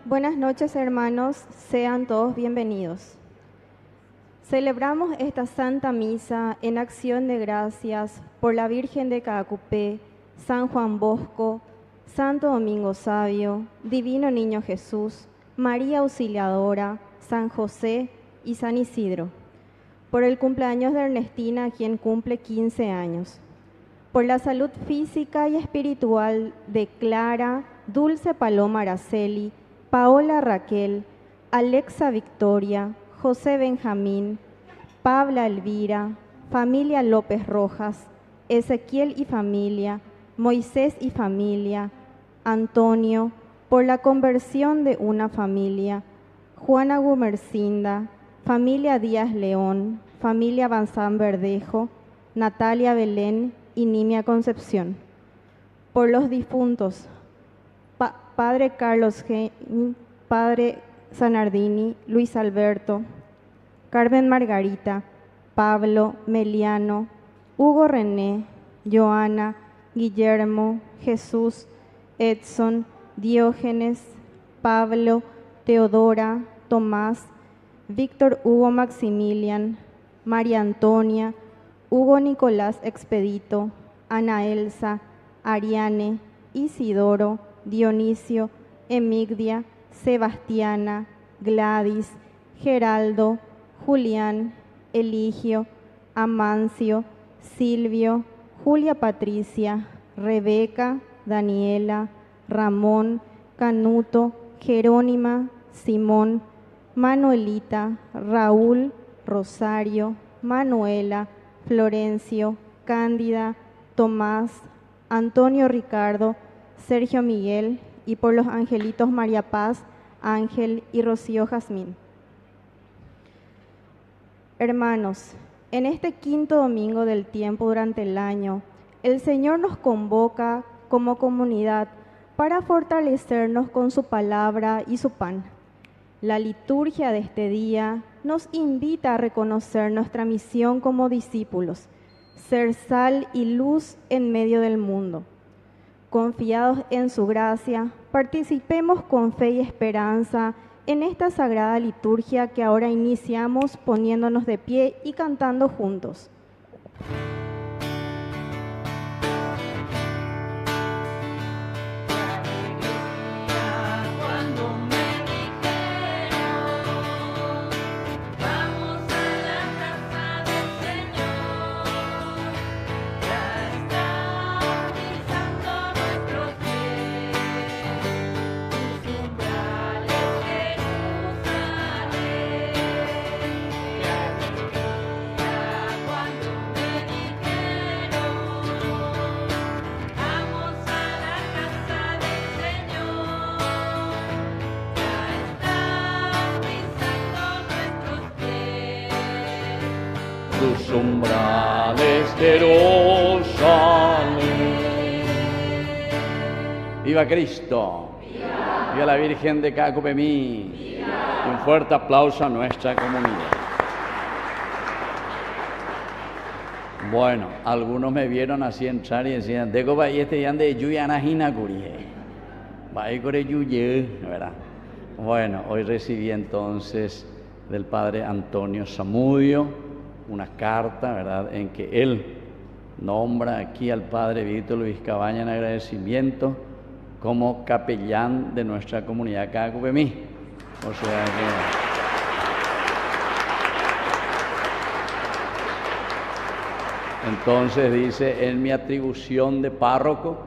Buenas noches, hermanos, sean todos bienvenidos. Celebramos esta Santa Misa en acción de gracias por la Virgen de Caacupé, San Juan Bosco, Santo Domingo Sabio, Divino Niño Jesús, María Auxiliadora, San José y San Isidro. Por el cumpleaños de Ernestina, quien cumple 15 años. Por la salud física y espiritual de Clara, Dulce Paloma Araceli, Paola Raquel, Alexa Victoria, José Benjamín, Pabla Elvira, familia López Rojas, Ezequiel y familia, Moisés y familia, Antonio, por la conversión de una familia, Juana Gumercinda, familia Díaz León, familia Banzán Verdejo, Natalia Belén y Nimia Concepción. Por los difuntos, Padre Carlos G., Padre Zanardini, Luis Alberto, Carmen Margarita, Pablo, Meliano, Hugo René, Joana, Guillermo, Jesús, Edson, Diógenes, Pablo, Teodora, Tomás, Víctor Hugo Maximilian, María Antonia, Hugo Nicolás Expedito, Ana Elsa, Ariane, Isidoro, Dionisio, Emigdia, Sebastiana, Gladys, Geraldo, Julián, Eligio, Amancio, Silvio, Julia Patricia, Rebeca, Daniela, Ramón, Canuto, Jerónima, Simón, Manuelita, Raúl, Rosario, Manuela, Florencio, Cándida, Tomás, Antonio Ricardo, Sergio Miguel y por los angelitos María Paz, Ángel y Rocío Jazmín. Hermanos, en este quinto domingo del tiempo durante el año, el Señor nos convoca como comunidad para fortalecernos con su palabra y su pan. La liturgia de este día nos invita a reconocer nuestra misión como discípulos, ser sal y luz en medio del mundo. Confiados en su gracia, participemos con fe y esperanza en esta sagrada liturgia que ahora iniciamos poniéndonos de pie y cantando juntos. Tus umbrales, Jerusalén. ¡Viva Cristo! ¡Viva! ¡Viva la Virgen de Caacupemí! ¡Viva! Y un fuerte aplauso a nuestra comunidad. Bueno, algunos me vieron así entrar y decían, "Deco va y este yan de Yuyanajina Curie". Va y core Yuye, ¿verdad? Bueno, hoy recibí entonces del padre Antonio Zamudio una carta, ¿verdad?, en que él nombra aquí al padre Víctor Luis Cabaña en agradecimiento como capellán de nuestra comunidad Caacupemí. O sea que entonces dice, en mi atribución de párroco,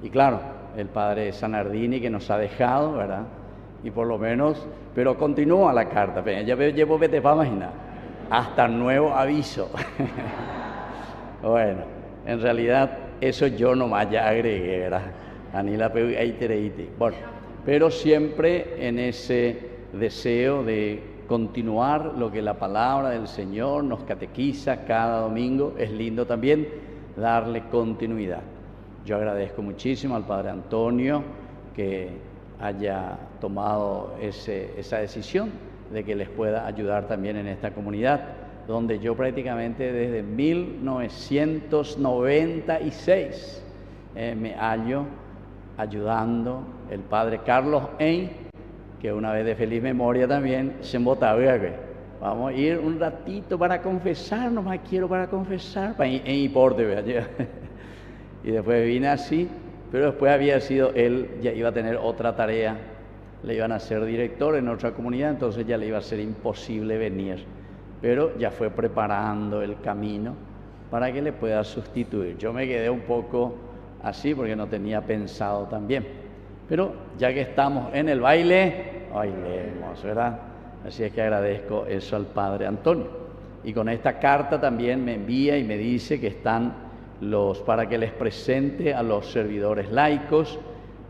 y claro, el padre Zanardini que nos ha dejado, ¿verdad?, y por lo menos, pero continúa la carta, ya llevo vete para imaginar. Hasta nuevo aviso. Bueno, en realidad eso yo nomás ya agregué, ¿verdad? Bueno, pero siempre en ese deseo de continuar lo que la palabra del Señor nos catequiza cada domingo, es lindo también darle continuidad. Yo agradezco muchísimo al Padre Antonio que haya tomado esa decisión de que les pueda ayudar también en esta comunidad, donde yo prácticamente desde 1996 me hallo ayudando el padre Carlos Ein, que una vez de feliz memoria también, se embotaba, vamos a ir un ratito para confesar, nomás quiero para confesar, en importe, vea. Y después vine así, pero después había sido él, ya iba a tener otra tarea, le iban a ser director en otra comunidad, entonces ya le iba a ser imposible venir, pero ya fue preparando el camino para que le pueda sustituir. Yo me quedé un poco así porque no tenía pensado también, pero ya que estamos en el baile, bailemos, ¿verdad? Así es que agradezco eso al Padre Antonio. Y con esta carta también me envía y me dice que están para que les presente a los servidores laicos,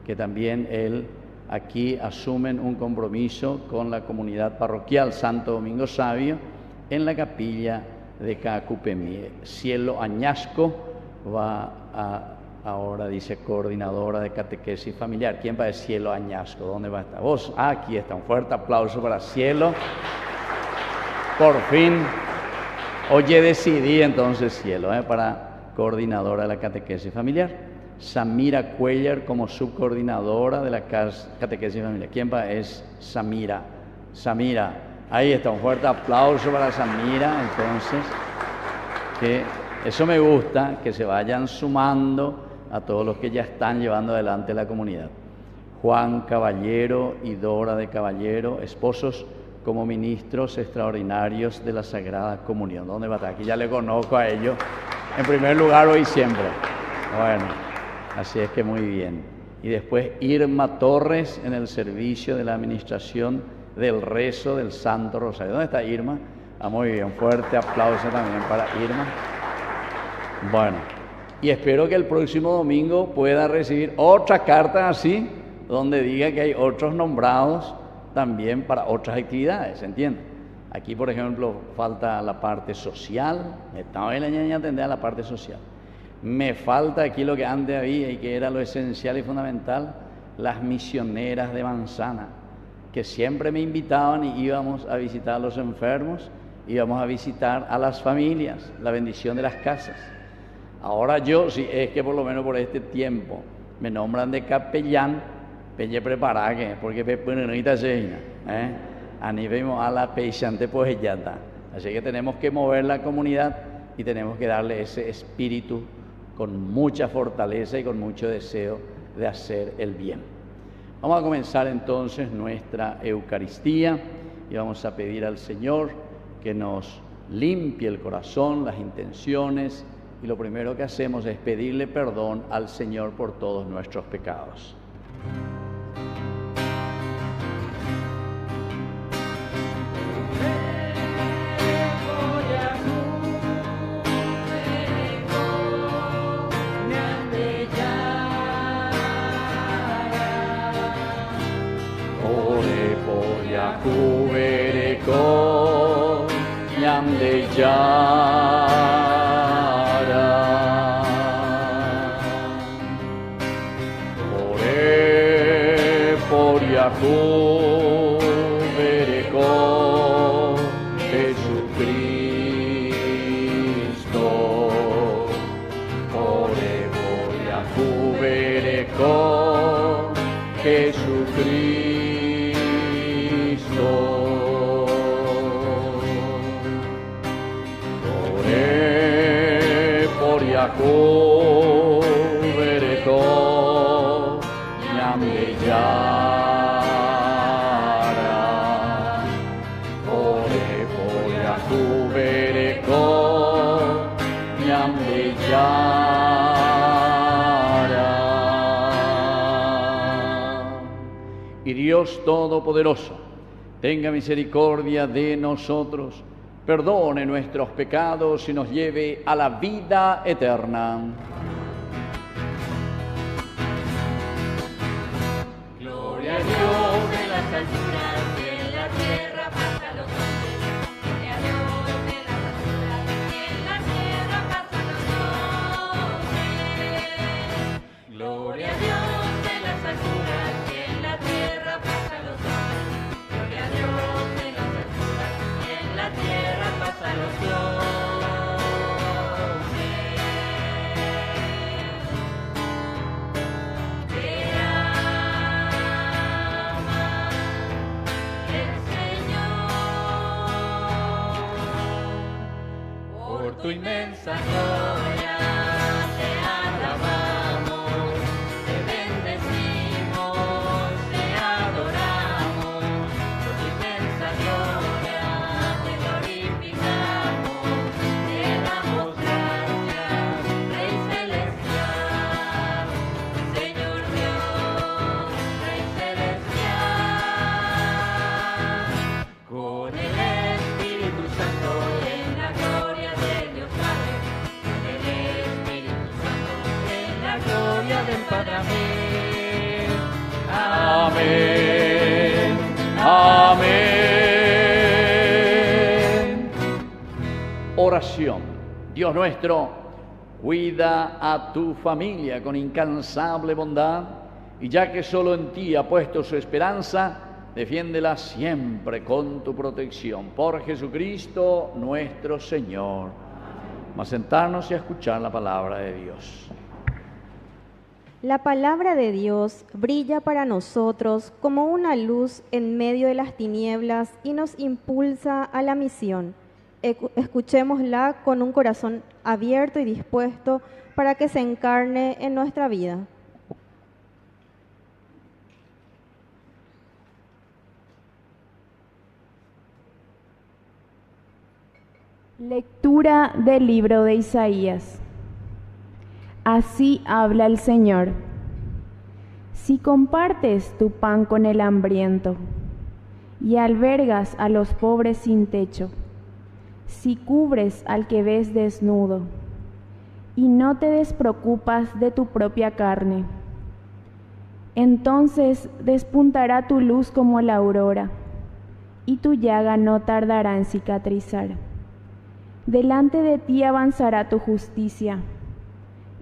que también él aquí asumen un compromiso con la comunidad parroquial Santo Domingo Sabio en la capilla de Cacupemí. Cielo Añasco va ahora dice coordinadora de catequesis familiar. ¿Quién va de Cielo Añasco? ¿Dónde va a estar? Vos, aquí está. Un fuerte aplauso para Cielo. Por fin, oye, decidí entonces Cielo, para coordinadora de la catequesis familiar. Samira Cuellar como subcoordinadora de la catequesis familiar. ¿Quién va? Es Samira. Samira, ahí está, un fuerte aplauso para Samira. Entonces, que eso me gusta, que se vayan sumando a todos los que ya están llevando adelante la comunidad. Juan Caballero y Dora de Caballero, esposos como ministros extraordinarios de la Sagrada Comunión. ¿Dónde va a estar? Aquí ya le conozco a ellos. En primer lugar, hoy siempre. Bueno, así es que muy bien. Y después Irma Torres en el servicio de la administración del rezo del Santo Rosario. ¿Dónde está Irma? Muy bien, un fuerte aplauso también para Irma. Bueno, y espero que el próximo domingo pueda recibir otra carta así, donde diga que hay otros nombrados también para otras actividades, ¿entiendes? Aquí, por ejemplo, falta la parte social, estaba en la ñaña atender a la parte social. Me falta aquí lo que antes había y que era lo esencial y fundamental, las misioneras de Manzana, que siempre me invitaban y íbamos a visitar a los enfermos, íbamos a visitar a las familias, la bendición de las casas. Ahora yo, si es que por lo menos por este tiempo me nombran de capellán, pelle preparar, porque pepunita seina, animemos a la peixante pues ya está. Así que tenemos que mover la comunidad y tenemos que darle ese espíritu con mucha fortaleza y con mucho deseo de hacer el bien. Vamos a comenzar entonces nuestra Eucaristía y vamos a pedir al Señor que nos limpie el corazón, las intenciones, y lo primero que hacemos es pedirle perdón al Señor por todos nuestros pecados. Y Dios Todopoderoso, tenga misericordia de nosotros, perdone nuestros pecados y nos lleve a la vida eterna. Gloria a Dios en las alturas y en la tierra paz a los hombres. Gloria a Dios en las alturas y en la tierra paz a los hombres. Gloria a Dios en las alturas y en la tierra paz a los hombres. Gloria a Dios en las alturas y en la tierra paz a los hombres. Por tu inmensa gloria te alabamos, te bendecimos, te adoramos. Por tu inmensa gloria te glorificamos, te damos gracias, Rey celestial, Señor Dios, Rey celestial. Con el Espíritu Santo en la gloria de Dios Padre, con el Espíritu Santo en la gloria del Padre. Amén. Amén. Oración. Dios nuestro, cuida a tu familia con incansable bondad, y ya que solo en ti ha puesto su esperanza, defiéndela siempre con tu protección. Por Jesucristo nuestro Señor. Vamos a sentarnos y a escuchar la palabra de Dios. La palabra de Dios brilla para nosotros como una luz en medio de las tinieblas y nos impulsa a la misión. Escuchémosla con un corazón abierto y dispuesto para que se encarne en nuestra vida. Lectura del libro de Isaías. Así habla el Señor. Si compartes tu pan con el hambriento y albergas a los pobres sin techo, si cubres al que ves desnudo y no te despreocupas de tu propia carne, entonces despuntará tu luz como la aurora y tu llaga no tardará en cicatrizar. Delante de ti avanzará tu justicia,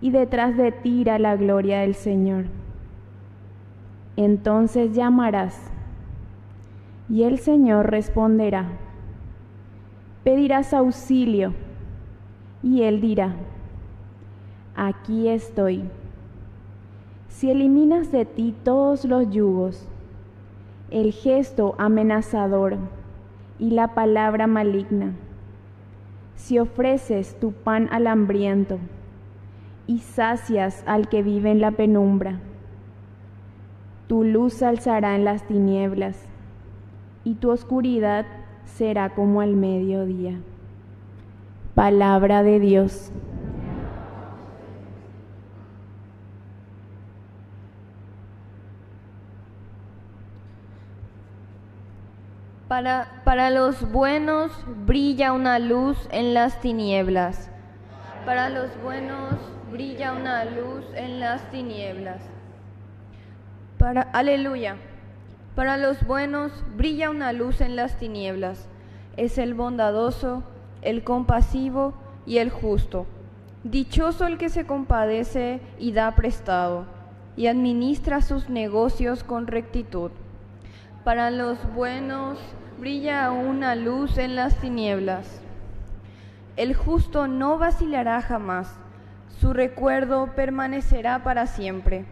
y detrás de ti irá la gloria del Señor. Entonces llamarás, y el Señor responderá. Pedirás auxilio, y Él dirá, aquí estoy. Si eliminas de ti todos los yugos, el gesto amenazador y la palabra maligna, si ofreces tu pan al hambriento y sacias al que vive en la penumbra, tu luz se alzará en las tinieblas y tu oscuridad será como el mediodía. Palabra de Dios. Para los buenos brilla una luz en las tinieblas. Para los buenos brilla una luz en las tinieblas. Aleluya. Para los buenos brilla una luz en las tinieblas. Es el bondadoso, el compasivo y el justo. Dichoso el que se compadece y da prestado, y administra sus negocios con rectitud. Para los buenos brilla una luz en las tinieblas. El justo no vacilará jamás, su recuerdo permanecerá para siempre.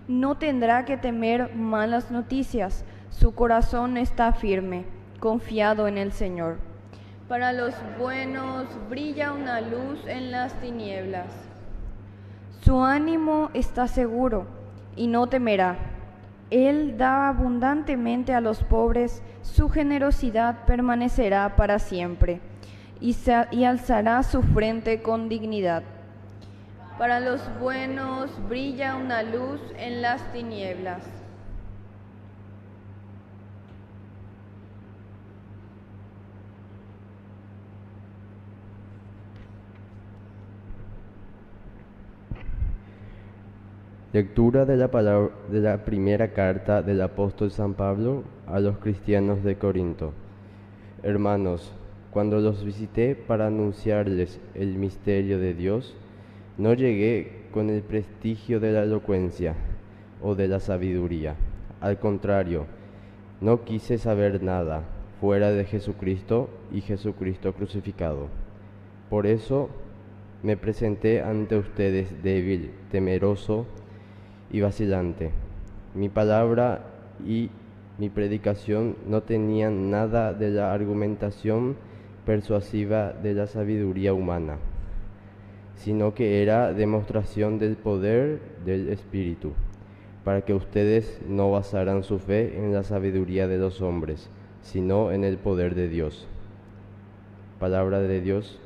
No tendrá que temer malas noticias, su corazón está firme, confiado en el Señor. Para los buenos brilla una luz en las tinieblas. Su ánimo está seguro y no temerá. Él da abundantemente a los pobres, su generosidad permanecerá para siempre, y alzará su frente con dignidad. Para los buenos brilla una luz en las tinieblas. Lectura de la primera carta del apóstol San Pablo a los cristianos de Corinto. Hermanos, cuando los visité para anunciarles el misterio de Dios, no llegué con el prestigio de la elocuencia o de la sabiduría. Al contrario, no quise saber nada fuera de Jesucristo y Jesucristo crucificado. Por eso me presenté ante ustedes débil, temeroso y vacilante. Mi palabra y mi predicación no tenían nada de la argumentación persuasiva de la sabiduría humana, sino que era demostración del poder del Espíritu, para que ustedes no basaran su fe en la sabiduría de los hombres, sino en el poder de Dios. Palabra de Dios.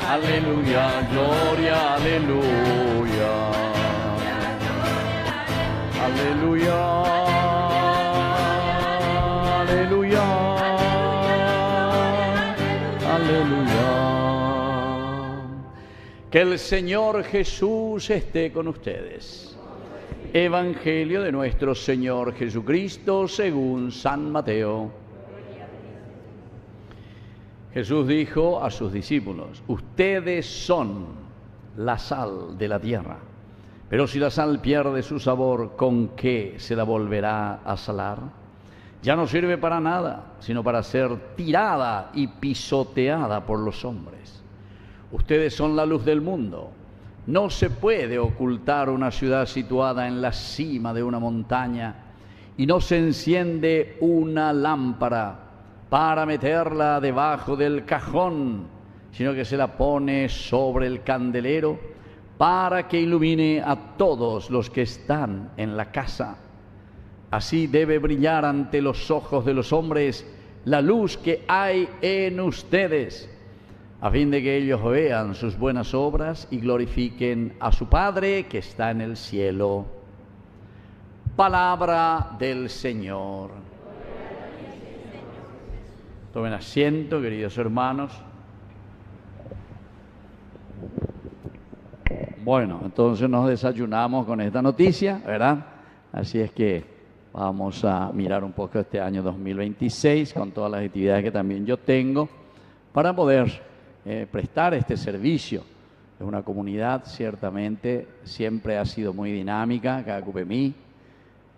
Aleluya, gloria, aleluya. Aleluya, aleluya, aleluya. Que el Señor Jesús esté con ustedes. Evangelio de nuestro Señor Jesucristo según San Mateo. Jesús dijo a sus discípulos: ustedes son la sal de la tierra, pero si la sal pierde su sabor, ¿con qué se la volverá a salar? Ya no sirve para nada, sino para ser tirada y pisoteada por los hombres. Ustedes son la luz del mundo. No se puede ocultar una ciudad situada en la cima de una montaña y no se enciende una lámpara para meterla debajo del cajón, sino que se la pone sobre el candelero para que ilumine a todos los que están en la casa. Así debe brillar ante los ojos de los hombres la luz que hay en ustedes, a fin de que ellos vean sus buenas obras y glorifiquen a su Padre que está en el cielo. Palabra del Señor. Tomen asiento, queridos hermanos. Bueno, entonces nos desayunamos con esta noticia, ¿verdad? Así es que vamos a mirar un poco este año 2026 con todas las actividades que también yo tengo para poder prestar este servicio. Es una comunidad, ciertamente, siempre ha sido muy dinámica, Cacupemí.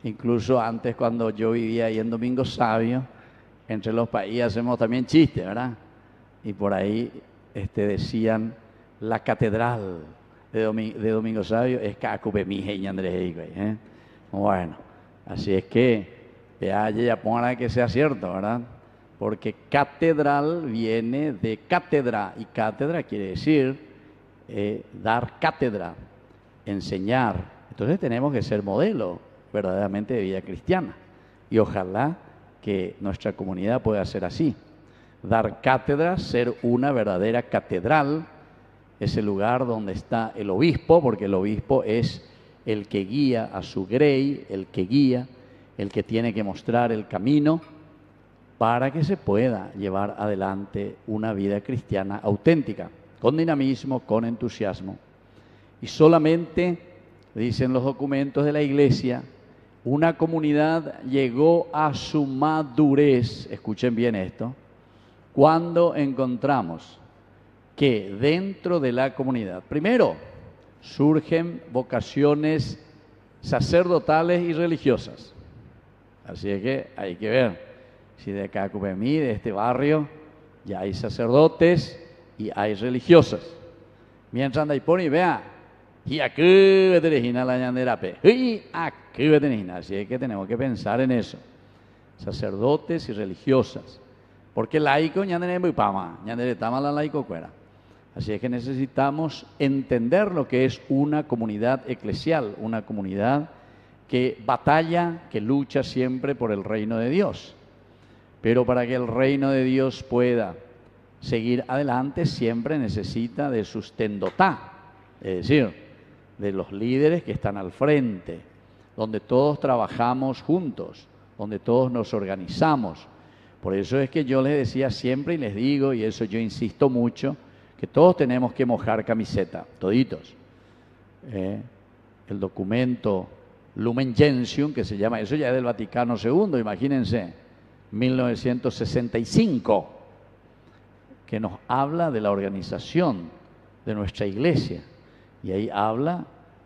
Incluso antes, cuando yo vivía ahí en Domingo Sabio, entre los países hacemos también chistes, ¿verdad? Y por ahí decían, la catedral de Domingo Sabio es Cacupemí y Andrés. Bueno, así es que ya pongan que sea cierto, ¿verdad? Porque catedral viene de cátedra, y cátedra quiere decir dar cátedra, enseñar. Entonces tenemos que ser modelo verdaderamente de vida cristiana, y ojalá que nuestra comunidad pueda ser así, dar cátedra, ser una verdadera catedral, ese lugar donde está el obispo, porque el obispo es el que guía a su grey, el que guía, el que tiene que mostrar el camino para que se pueda llevar adelante una vida cristiana auténtica, con dinamismo, con entusiasmo. Y solamente, dicen los documentos de la Iglesia, una comunidad llegó a su madurez, escuchen bien esto, cuando encontramos que dentro de la comunidad, primero, surgen vocaciones sacerdotales y religiosas. Así es que hay que ver si de Cacupemí, de este barrio, ya hay sacerdotes y hay religiosas. Mientras anda y pone y vea, y aquí veterina la ñanderape, y aquí veterina. Así es que tenemos que pensar en eso. Sacerdotes y religiosas. Porque laico ñandere muy pama, ñandere tama la laico cuera. Así es que necesitamos entender lo que es una comunidad eclesial, una comunidad que batalla, que lucha siempre por el reino de Dios. Pero para que el reino de Dios pueda seguir adelante, siempre necesita de sustentotá, es decir, de los líderes que están al frente, donde todos trabajamos juntos, donde todos nos organizamos. Por eso es que yo les decía siempre y les digo, y eso yo insisto mucho, que todos tenemos que mojar camiseta, toditos. El documento Lumen Gentium, que se llama, eso ya es del Vaticano II, imagínense, 1965, que nos habla de la organización de nuestra iglesia. Y ahí habla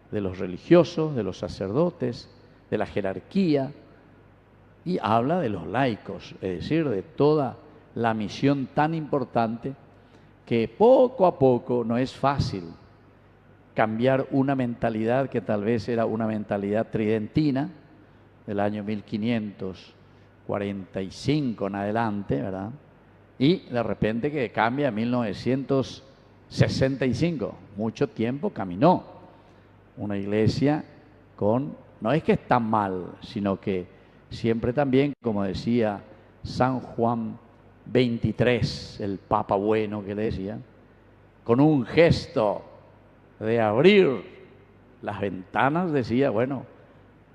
de los religiosos, de los sacerdotes, de la jerarquía, y habla de los laicos, es decir, de toda la misión tan importante que poco a poco no es fácil cambiar una mentalidad que tal vez era una mentalidad tridentina del año 1545 en adelante, ¿verdad? Y de repente que cambia en 1965, mucho tiempo caminó una iglesia con, no es que está mal, sino que siempre también, como decía San Juan XXIII, el Papa bueno que le decía, con un gesto de abrir las ventanas, decía, bueno,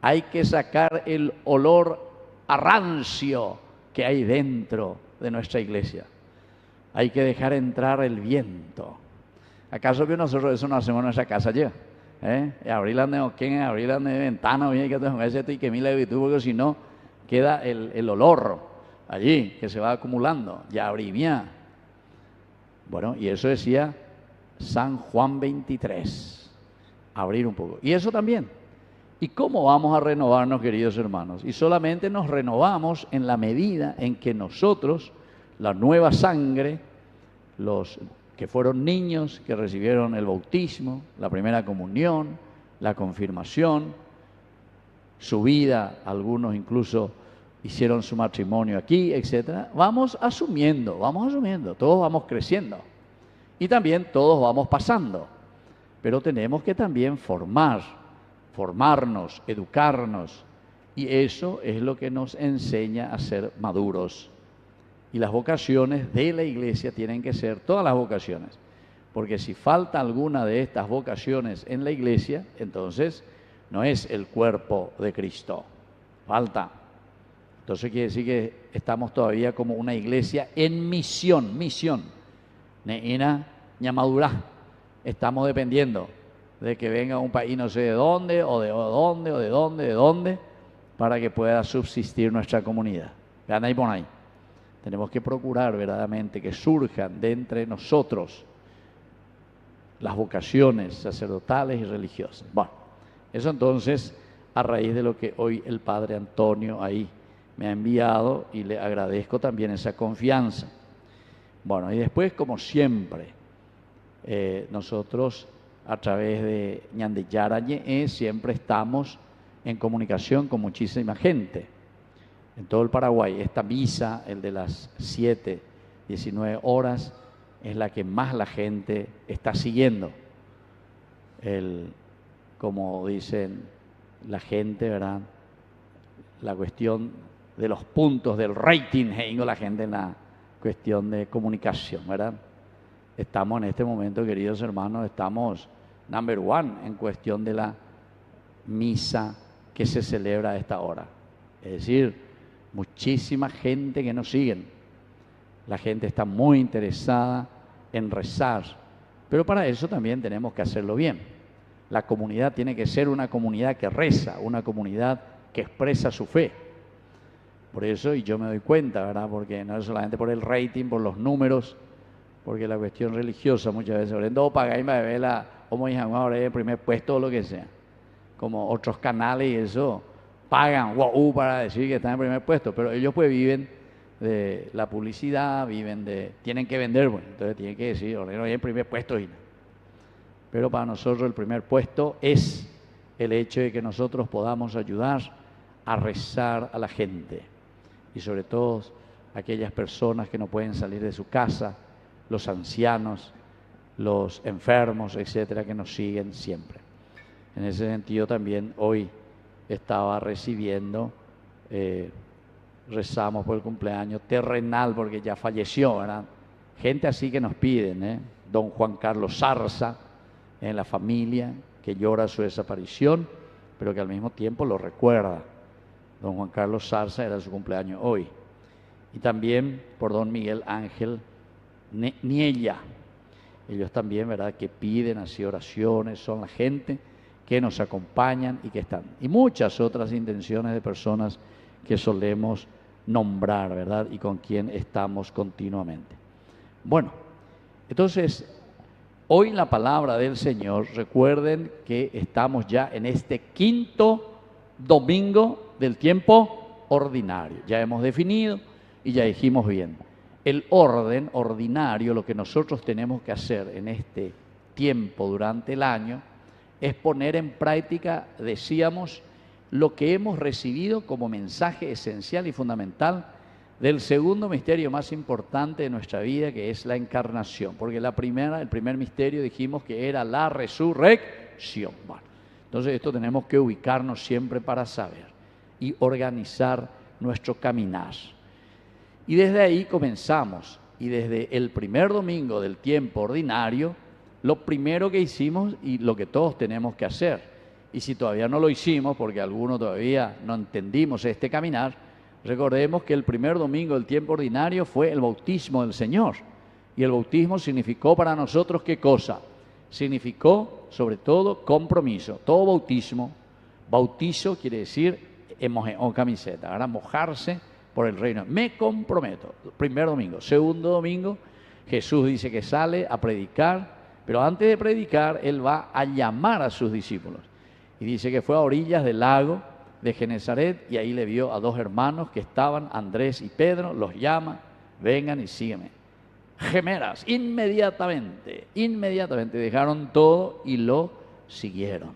hay que sacar el olor a rancio que hay dentro de nuestra iglesia. Hay que dejar entrar el viento. ¿Acaso que nosotros eso no hacemos en nuestra casa ya? Abrir las neoquén, abrir las ventanas, y que mil virtud, porque si no queda el olor allí que se va acumulando. Ya abrí mía. Bueno, y eso decía San Juan XXIII. Abrir un poco. Y eso también. ¿Y cómo vamos a renovarnos, queridos hermanos? Y solamente nos renovamos en la medida en que nosotros, la nueva sangre, los que fueron niños, que recibieron el bautismo, la primera comunión, la confirmación, su vida, algunos incluso hicieron su matrimonio aquí, etcétera, vamos asumiendo, todos vamos creciendo y también todos vamos pasando, pero tenemos que también formarnos, educarnos, y eso es lo que nos enseña a ser maduros. Y las vocaciones de la iglesia tienen que ser todas las vocaciones, porque si falta alguna de estas vocaciones en la iglesia, entonces no es el cuerpo de Cristo, falta. Entonces quiere decir que estamos todavía como una iglesia en misión. Neina ñamadurá. Estamos dependiendo de que venga un país no sé de dónde, de dónde, para que pueda subsistir nuestra comunidad. Vean ahí por ahí. Tenemos que procurar verdaderamente que surjan de entre nosotros las vocaciones sacerdotales y religiosas. Bueno, eso entonces a raíz de lo que hoy el Padre Antonio ahí me ha enviado, y le agradezco también esa confianza. Bueno, y después, como siempre, nosotros a través de Ñandeyarañe siempre estamos en comunicación con muchísima gente en todo el Paraguay. Esta misa, el de las 7:19 horas, es la que más la gente está siguiendo. Como dicen la gente, ¿verdad? La cuestión de los puntos del rating, la gente en la cuestión de comunicación, ¿verdad? Estamos en este momento, queridos hermanos, estamos number one en cuestión de la misa que se celebra a esta hora. Es decir, muchísima gente que nos siguen. La gente está muy interesada en rezar, pero para eso también tenemos que hacerlo bien. La comunidad tiene que ser una comunidad que reza, una comunidad que expresa su fe. Por eso, y yo me doy cuenta, ¿verdad? Porque no es solamente por el rating, por los números, porque la cuestión religiosa muchas veces, sobre todo pagáis para ver la, como dije, ahora el primer puesto o lo que sea, como otros canales y eso, pagan para decir que están en primer puesto, pero ellos pues viven de la publicidad, tienen que vender, bueno, entonces tienen que decir, ahora hay el primer puesto. Pero para nosotros el primer puesto es el hecho de que nosotros podamos ayudar a rezar a la gente, y sobre todo aquellas personas que no pueden salir de su casa, los ancianos, los enfermos, etcétera, que nos siguen siempre. En ese sentido también hoy estaba recibiendo, rezamos por el cumpleaños terrenal, porque ya falleció, ¿verdad? Gente así que nos piden, don Juan Carlos Zarza, en la familia, que llora su desaparición, pero que al mismo tiempo lo recuerda. Don Juan Carlos Zarza era su cumpleaños hoy. Y también por don Miguel Ángel Niella. Ellos también, ¿verdad?, que piden así oraciones, son la gente que nos acompañan y que están. Y muchas otras intenciones de personas que solemos nombrar, ¿verdad?, y con quien estamos continuamente. Bueno, Entonces, hoy la palabra del Señor, recuerden que estamos ya en este quinto domingo del tiempo ordinario. Ya hemos definido y ya dijimos bien. El orden ordinario, lo que nosotros tenemos que hacer en este tiempo durante el año, es poner en práctica, decíamos, lo que hemos recibido como mensaje esencial y fundamental del segundo misterio más importante de nuestra vida, que es la encarnación. Porque el primer misterio dijimos que era la resurrección. Bueno, entonces esto tenemos que ubicarnos siempre para saber y organizar nuestro caminar. Y desde ahí comenzamos, y desde el primer domingo del tiempo ordinario, lo primero que hicimos y lo que todos tenemos que hacer, y si todavía no lo hicimos, porque algunos todavía no entendimos este caminar, recordemos que el primer domingo del tiempo ordinario fue el bautismo del Señor, y el bautismo significó para nosotros ¿qué cosa? Significó sobre todo compromiso. Todo bautizo quiere decir o camiseta, ahora mojarse por el reino. Me comprometo. Primer domingo. Segundo domingo, Jesús dice que sale a predicar, pero antes de predicar, Él va a llamar a sus discípulos. Y dice que fue a orillas del lago de Genezaret y ahí le vio a dos hermanos que estaban, Andrés y Pedro, los llama, vengan y sígueme. Gemelas, inmediatamente dejaron todo y lo siguieron.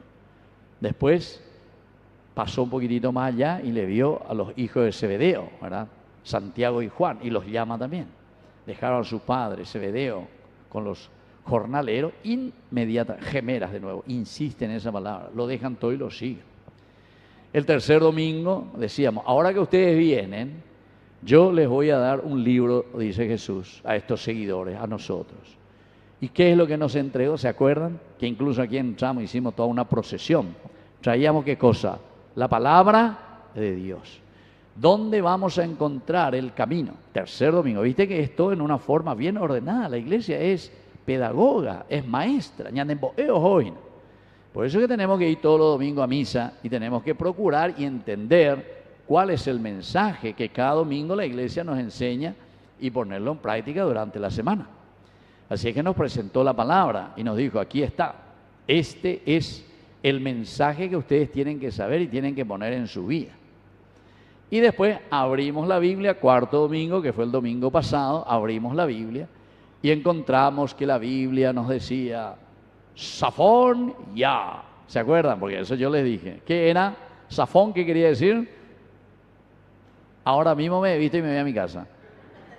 Después pasó un poquitito más allá y le vio a los hijos de Zebedeo, ¿verdad? Santiago y Juan, y los llama también. Dejaron a su padre Zebedeo con los jornaleros, gemelas de nuevo, insiste en esa palabra, lo dejan todo y lo siguen. El tercer domingo decíamos, ahora que ustedes vienen, yo les voy a dar un libro, dice Jesús, a estos seguidores, a nosotros. ¿Y qué es lo que nos entregó? ¿Se acuerdan? Que incluso aquí entramos, hicimos toda una procesión. Traíamos ¿qué cosa? La palabra de Dios. ¿Dónde vamos a encontrar el camino? Tercer domingo. Viste que esto en una forma bien ordenada. La iglesia es pedagoga, es maestra. Por eso es que tenemos que ir todos los domingos a misa y tenemos que procurar y entender cuál es el mensaje que cada domingo la iglesia nos enseña y ponerlo en práctica durante la semana. Así es que nos presentó la palabra y nos dijo, aquí está, este es el mensaje que ustedes tienen que saber y tienen que poner en su vida. Y después abrimos la Biblia, cuarto domingo, que fue el domingo pasado, abrimos la Biblia y encontramos que la Biblia nos decía, Safón ya. ¿Se acuerdan? Porque eso yo les dije. ¿Qué era? Safón, ¿qué quería decir? Ahora mismo me he visto y me voy a mi casa.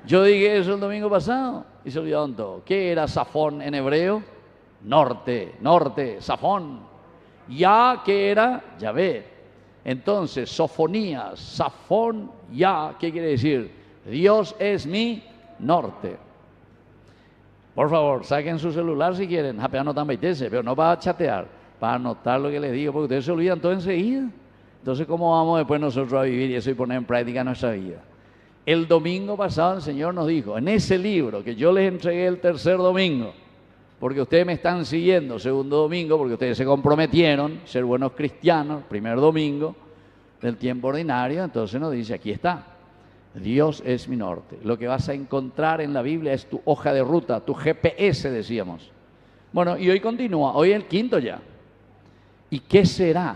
Yo dije eso el domingo pasado y se olvidaron todo. ¿Qué era Safón en hebreo? Norte, Safón. Ya, ¿qué era? Yahvé. Entonces, sofonías, Safón, ya, ¿qué quiere decir? Dios es mi norte. Por favor, saquen su celular si quieren, no tan baitese, pero no para chatear, para anotar lo que les digo, porque ustedes se olvidan todo enseguida. Entonces, ¿cómo vamos después nosotros a vivir y eso y poner en práctica nuestra vida? El domingo pasado el Señor nos dijo, en ese libro que yo les entregué el tercer domingo, porque ustedes me están siguiendo segundo domingo, porque ustedes se comprometieron a ser buenos cristianos, primer domingo del tiempo ordinario, entonces nos dice, aquí está. Dios es mi norte. Lo que vas a encontrar en la Biblia es tu hoja de ruta, tu GPS, decíamos. Bueno, y hoy continúa, hoy el quinto ya. ¿Y qué será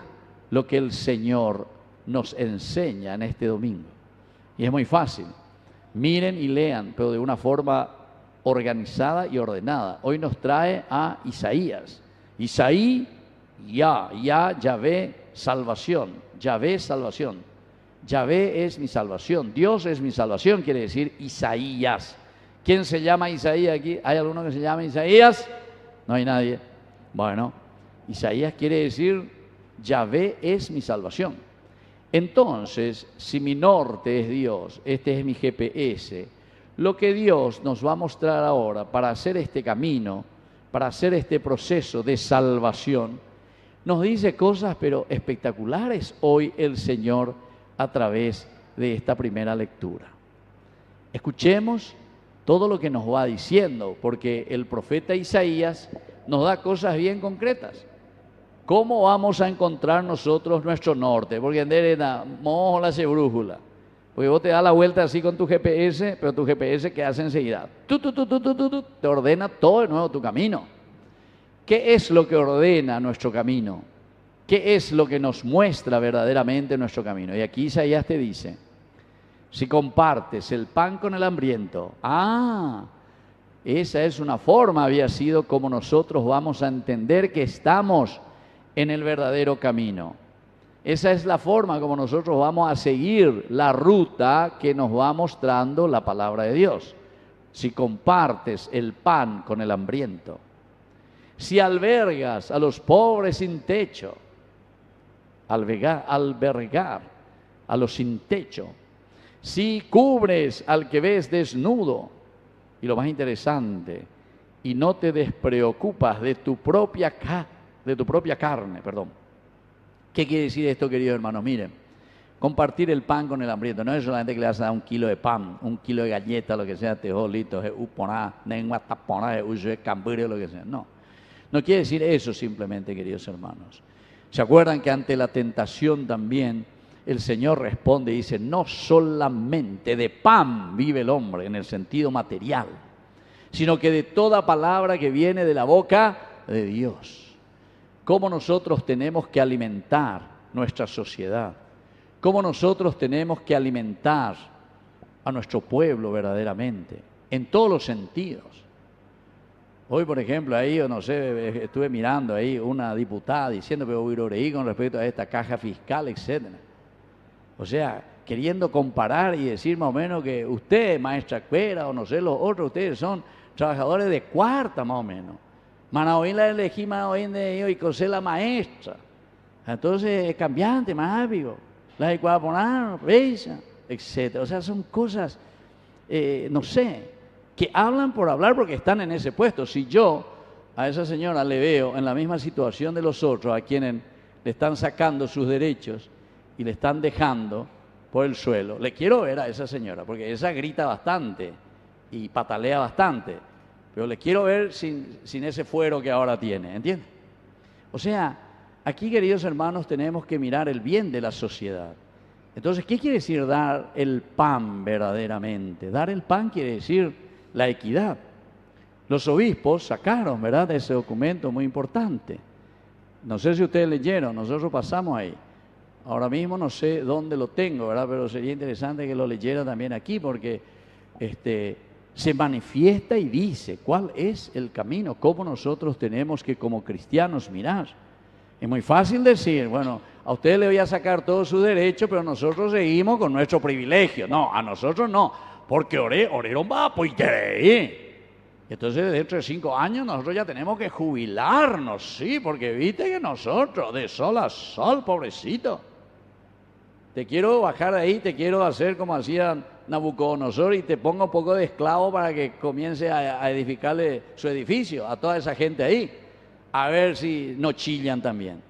lo que el Señor nos enseña en este domingo? Y es muy fácil. Miren y lean, pero de una forma organizada y ordenada. Hoy nos trae a Isaías. Isaí, Yahvé, salvación. Yahvé, salvación. Yahvé es mi salvación, Dios es mi salvación, quiere decir Isaías. ¿Quién se llama Isaías aquí? ¿Hay alguno que se llama Isaías? No hay nadie. Bueno, Isaías quiere decir Yahvé es mi salvación. Entonces, si mi norte es Dios, este es mi GPS, lo que Dios nos va a mostrar ahora para hacer este camino, para hacer este proceso de salvación, nos dice cosas pero espectaculares hoy el Señor a través de esta primera lectura. Escuchemos todo lo que nos va diciendo, porque el profeta Isaías nos da cosas bien concretas. ¿Cómo vamos a encontrar nosotros nuestro norte? Porque andar mojo la brújula. Porque vos te das la vuelta así con tu GPS, pero tu GPS ¿qué hace enseguida? Te ordena todo de nuevo tu camino. ¿Qué es lo que ordena nuestro camino? ¿Qué es lo que nos muestra verdaderamente nuestro camino? Y aquí Isaías te dice, si compartes el pan con el hambriento, esa es una forma, había sido como nosotros vamos a entender que estamos en el verdadero camino. Esa es la forma como nosotros vamos a seguir la ruta que nos va mostrando la palabra de Dios. Si compartes el pan con el hambriento, si albergas a los pobres sin techo, albergar a los sin techo, si cubres al que ves desnudo, y lo más interesante, y no te despreocupas de tu propia carne, ¿Qué quiere decir esto, queridos hermanos? Miren, compartir el pan con el hambriento no es solamente que le vas a dar 1 kilo de pan, 1 kilo de galleta, lo que sea, tejolitos, uponá, nengua taponá, uso camburio, lo que sea. No quiere decir eso simplemente, queridos hermanos. ¿Se acuerdan que ante la tentación también el Señor responde y dice, no solamente de pan vive el hombre en el sentido material, sino que de toda palabra que viene de la boca de Dios? Cómo nosotros tenemos que alimentar nuestra sociedad, cómo nosotros tenemos que alimentar a nuestro pueblo verdaderamente, en todos los sentidos. Hoy, por ejemplo, ahí, no sé, estuve mirando ahí una diputada diciendo, pero Viroreí con respecto a esta caja fiscal, etcétera. O sea, queriendo comparar y decir más o menos que usted, maestra Cuera, o no sé, los otros, ustedes son trabajadores de cuarta más o menos. Manaoín la elegí, Manaoín de ellos y cosé la maestra. Entonces es cambiante, más hábil. La de Cuaponar, bella, etc. O sea, son cosas, no sé, que hablan por hablar porque están en ese puesto. Si yo a esa señora le veo en la misma situación de los otros, a quienes le están sacando sus derechos y le están dejando por el suelo, le quiero ver a esa señora, porque esa grita bastante y patalea bastante. Pero le quiero ver sin ese fuero que ahora tiene, ¿entiendes? O sea, aquí, queridos hermanos, tenemos que mirar el bien de la sociedad. Entonces, ¿qué quiere decir dar el pan verdaderamente? Dar el pan quiere decir la equidad. Los obispos sacaron, ¿verdad?, ese documento muy importante. No sé si ustedes leyeron, nosotros pasamos ahí. Ahora mismo no sé dónde lo tengo, ¿verdad?, pero sería interesante que lo leyera también aquí, porque se manifiesta y dice cuál es el camino, cómo nosotros tenemos que como cristianos mirar. Es muy fácil decir, bueno, a usted le voy a sacar todos sus derechos, pero nosotros seguimos con nuestro privilegio. No, a nosotros no, porque orieron va, pues entonces dentro de 5 años nosotros ya tenemos que jubilarnos, sí, porque viste que nosotros, de sol a sol, pobrecito. Te quiero bajar de ahí, te quiero hacer como hacían Nabucodonosor y te pongo un poco de esclavo para que comience a edificarle su edificio a toda esa gente ahí, a ver si no chillan también.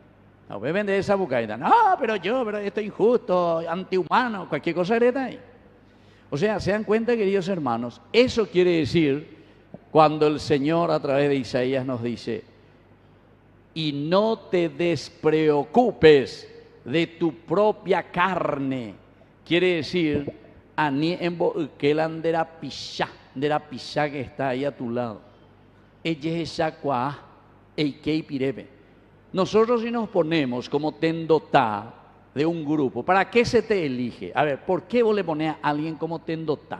No, pueden vender esa bucaita. No, pero esto es injusto, antihumano, cualquier cosa hereda ahí. O sea, se dan cuenta, queridos hermanos, eso quiere decir cuando el Señor a través de Isaías nos dice, y no te despreocupes de tu propia carne, quiere decir, ani embo ukelan de la pisha que está ahí a tu lado. Ella es esa pirebe. Nosotros si nos ponemos como tendotá de un grupo, ¿para qué se te elige? A ver, ¿por qué vos le ponés a alguien como tendotá?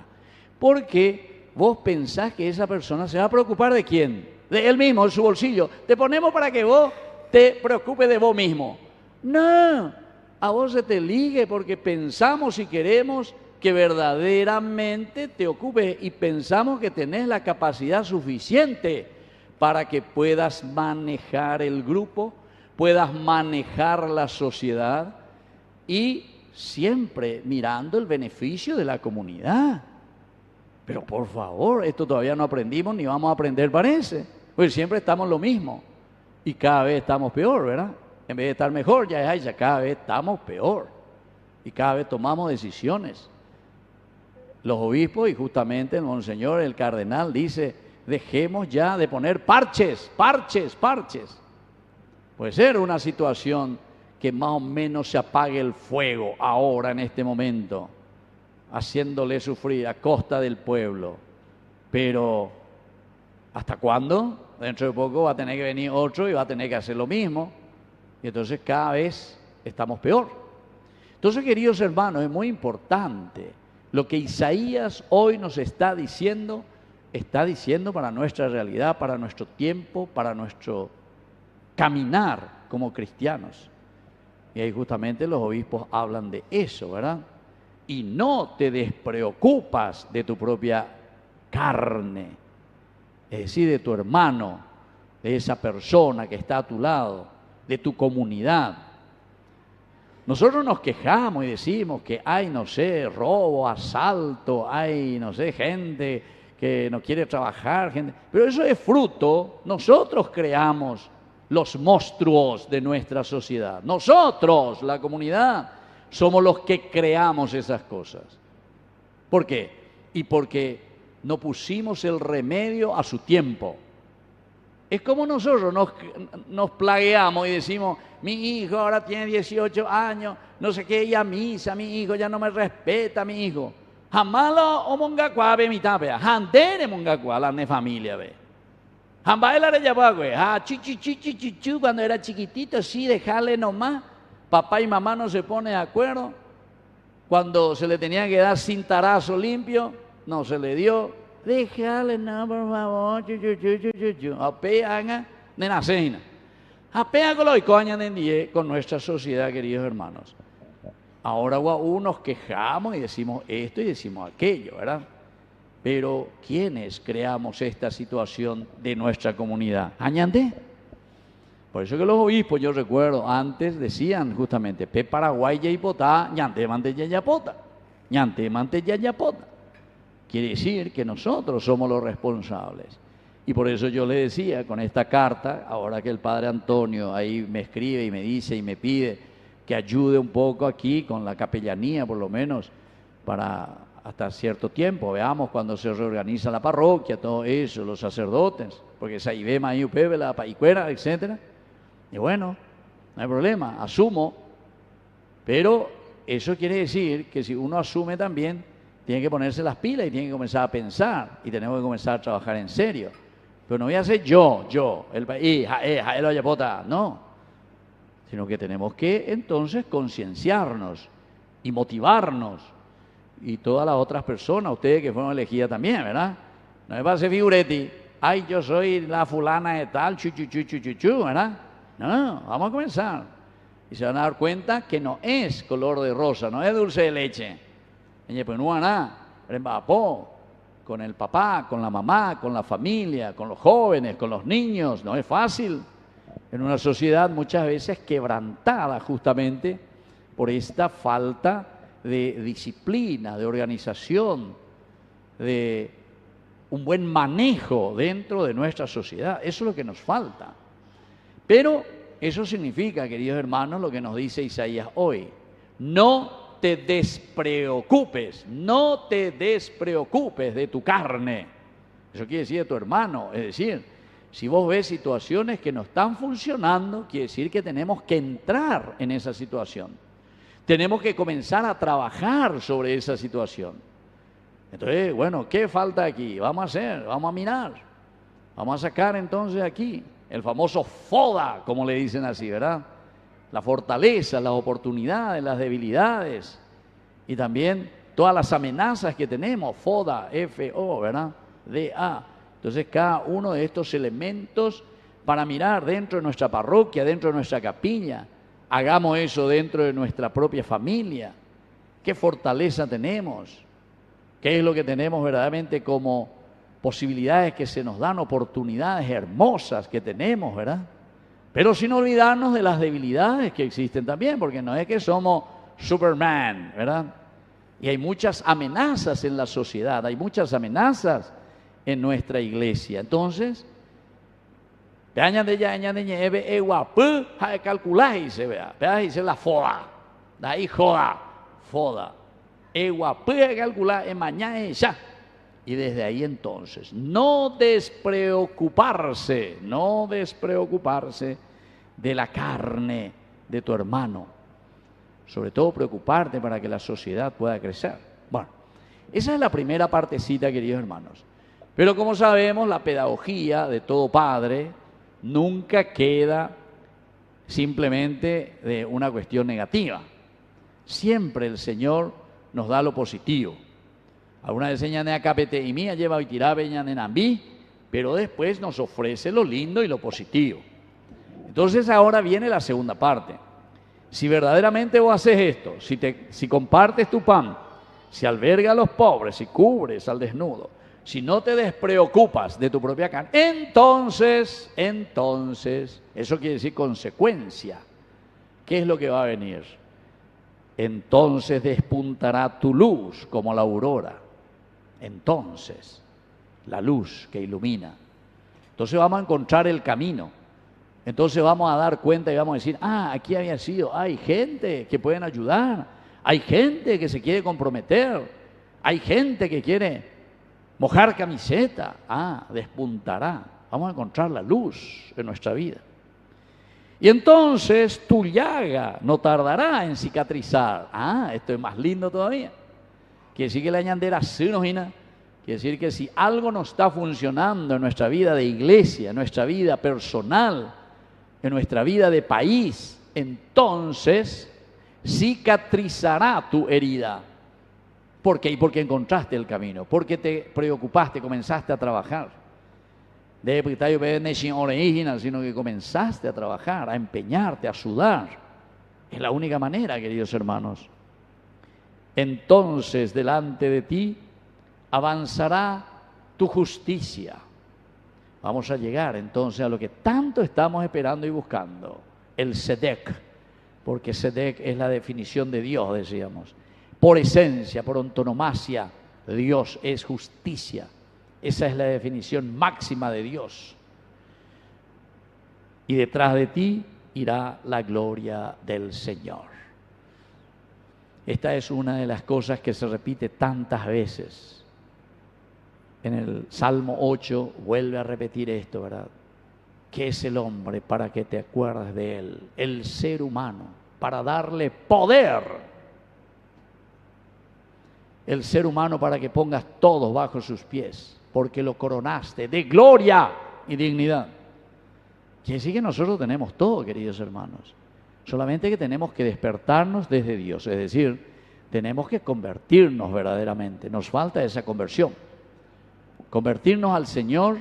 Porque vos pensás que esa persona se va a preocupar ¿de quién? De él mismo, de su bolsillo. Te ponemos para que vos te preocupes de vos mismo. No, a vos se te elige porque pensamos y queremos que verdaderamente te ocupes y pensamos que tenés la capacidad suficiente para que puedas manejar el grupo, puedas manejar la sociedad y siempre mirando el beneficio de la comunidad. Pero por favor, esto todavía no aprendimos ni vamos a aprender, parece. Pues siempre estamos lo mismo y cada vez estamos peor, ¿verdad? En vez de estar mejor, ya cada vez estamos peor y cada vez tomamos decisiones. Los obispos y justamente el monseñor, el cardenal, dice, dejemos ya de poner parches. Puede ser una situación que más o menos se apague el fuego ahora en este momento. haciéndole sufrir a costa del pueblo. Pero, ¿hasta cuándo? Dentro de poco va a tener que venir otro y va a tener que hacer lo mismo. Y entonces cada vez estamos peor. Entonces, queridos hermanos, es muy importante lo que Isaías hoy nos está diciendo para nuestra realidad, para nuestro tiempo, para nuestro caminar como cristianos. Y ahí justamente los obispos hablan de eso, ¿verdad? Y no te despreocupas de tu propia carne, es decir, de tu hermano, de esa persona que está a tu lado, de tu comunidad. Nosotros nos quejamos y decimos que hay, no sé, robo, asalto, hay, no sé, gente que no quiere trabajar, gente. Pero eso es fruto, nosotros creamos los monstruos de nuestra sociedad. Nosotros, la comunidad, somos los que creamos esas cosas. ¿Por qué? Y porque no pusimos el remedio a su tiempo. Es como nosotros nos plagueamos y decimos, mi hijo ahora tiene 18 años, no sé qué, y a misa, mi hijo ya no me respeta, mi hijo. Jamalo o mongakua ve mi tapea, handere mongakua la ne familia ve. Jambaela de Yabagüe, chichu, cuando era chiquitito, sí, dejarle nomás. Papá y mamá no se ponen de acuerdo. Cuando se le tenía que dar cintarazo limpio, no se le dio. Déjale, no, por favor, apea, nena cena. Apea con los coñas con nuestra sociedad, queridos hermanos. Ahora nos quejamos y decimos esto y decimos aquello, ¿verdad? Pero ¿quiénes creamos esta situación de nuestra comunidad? Añante. Por eso que los obispos, yo recuerdo, antes decían justamente, pe Paraguay yaipotá, ñante mante yayapota, ñante mante yayapota. Quiere decir que nosotros somos los responsables. Y por eso yo le decía con esta carta, ahora que el padre Antonio ahí me escribe y me dice y me pide que ayude un poco aquí con la capellanía, por lo menos, para hasta cierto tiempo, veamos cuando se reorganiza la parroquia, todo eso, los sacerdotes, porque Saibema, Iupebe, la Paicuera, etcétera. Y bueno, no hay problema, asumo, pero eso quiere decir que si uno asume también, tiene que ponerse las pilas y tiene que comenzar a pensar y tenemos que comenzar a trabajar en serio. Pero no voy a ser yo, el país, no, sino que tenemos que entonces concienciarnos y motivarnos y todas las otras personas, ustedes que fueron elegidas también, ¿verdad? No me pase figuretti, ay, yo soy la fulana de tal, ¿verdad? No, vamos a comenzar. Y se van a dar cuenta que no es color de rosa, no es dulce de leche. Con el papá, con la mamá, con la familia, con los jóvenes, con los niños, no es fácil. En una sociedad muchas veces quebrantada justamente por esta falta de disciplina, de organización, de un buen manejo dentro de nuestra sociedad. Eso es lo que nos falta. Pero eso significa, queridos hermanos, lo que nos dice Isaías hoy. No te despreocupes de tu carne. Eso quiere decir de tu hermano. Es decir, si vos ves situaciones que no están funcionando, quiere decir que tenemos que entrar en esa situación. Tenemos que comenzar a trabajar sobre esa situación. Entonces, bueno, ¿qué falta aquí? Vamos a hacer, vamos a mirar. Vamos a sacar entonces aquí el famoso FODA, como le dicen así, ¿verdad? La fortaleza, las oportunidades, las debilidades y también todas las amenazas que tenemos, FODA, F-O, ¿verdad? D-A. Entonces cada uno de estos elementos para mirar dentro de nuestra parroquia, dentro de nuestra capilla, hagamos eso dentro de nuestra propia familia. ¿Qué fortaleza tenemos? ¿Qué es lo que tenemos verdaderamente como posibilidades que se nos dan, oportunidades hermosas que tenemos, ¿verdad? Pero sin olvidarnos de las debilidades que existen también, porque no es que somos Superman, ¿verdad? Y hay muchas amenazas en la sociedad, hay muchas amenazas en nuestra iglesia. Entonces, calculáis, dice la FODA, de ahí FODA, calcular en mañana ya. Y desde ahí entonces, no despreocuparse de la carne de tu hermano. Sobre todo preocuparte para que la sociedad pueda crecer. Bueno, Esa es la primera partecita, queridos hermanos. Pero como sabemos, la pedagogía de todo padre nunca queda simplemente de una cuestión negativa. Siempre el Señor nos da lo positivo. Alguna vez señala a capete y mía lleva y tirabe en ambí, pero después nos ofrece lo lindo y lo positivo. Entonces ahora viene la segunda parte. Si verdaderamente vos haces esto, si compartes tu pan, si albergas a los pobres, si cubres al desnudo, si no te despreocupas de tu propia carne, entonces, eso quiere decir consecuencia. ¿Qué es lo que va a venir? Entonces despuntará tu luz como la aurora. Entonces, la luz que ilumina. Entonces vamos a encontrar el camino. Entonces vamos a dar cuenta y vamos a decir, aquí había sido, hay gente que pueden ayudar, hay gente que se quiere comprometer, hay gente que quiere mojar camiseta. Despuntará. Vamos a encontrar la luz en nuestra vida. Y entonces tu llaga no tardará en cicatrizar. Esto es más lindo todavía. Quiere decir que la ñandera sinojina, quiere decir que si algo no está funcionando en nuestra vida de iglesia, en nuestra vida personal, en nuestra vida de país, entonces cicatrizará tu herida. ¿Por qué? Porque encontraste el camino, porque te preocupaste, comenzaste a trabajar. Sino que comenzaste a trabajar, a empeñarte, a sudar. Es la única manera, queridos hermanos. Entonces delante de ti avanzará tu justicia. Vamos a llegar entonces a lo que tanto estamos esperando y buscando, el Sedec, porque Sedec es la definición de Dios, decíamos. Por esencia, por antonomasia, Dios es justicia. Esa es la definición máxima de Dios. Y detrás de ti irá la gloria del Señor. Esta es una de las cosas que se repite tantas veces. En el Salmo 8 vuelve a repetir esto, ¿verdad? ¿Qué es el hombre para que te acuerdes de él? El ser humano, para darle poder. El ser humano para que pongas todos bajo sus pies, porque lo coronaste de gloria y dignidad. Quiere decir que nosotros tenemos todo, queridos hermanos. Solamente que tenemos que despertarnos desde Dios, es decir, tenemos que convertirnos verdaderamente. Nos falta esa conversión. Convertirnos al Señor,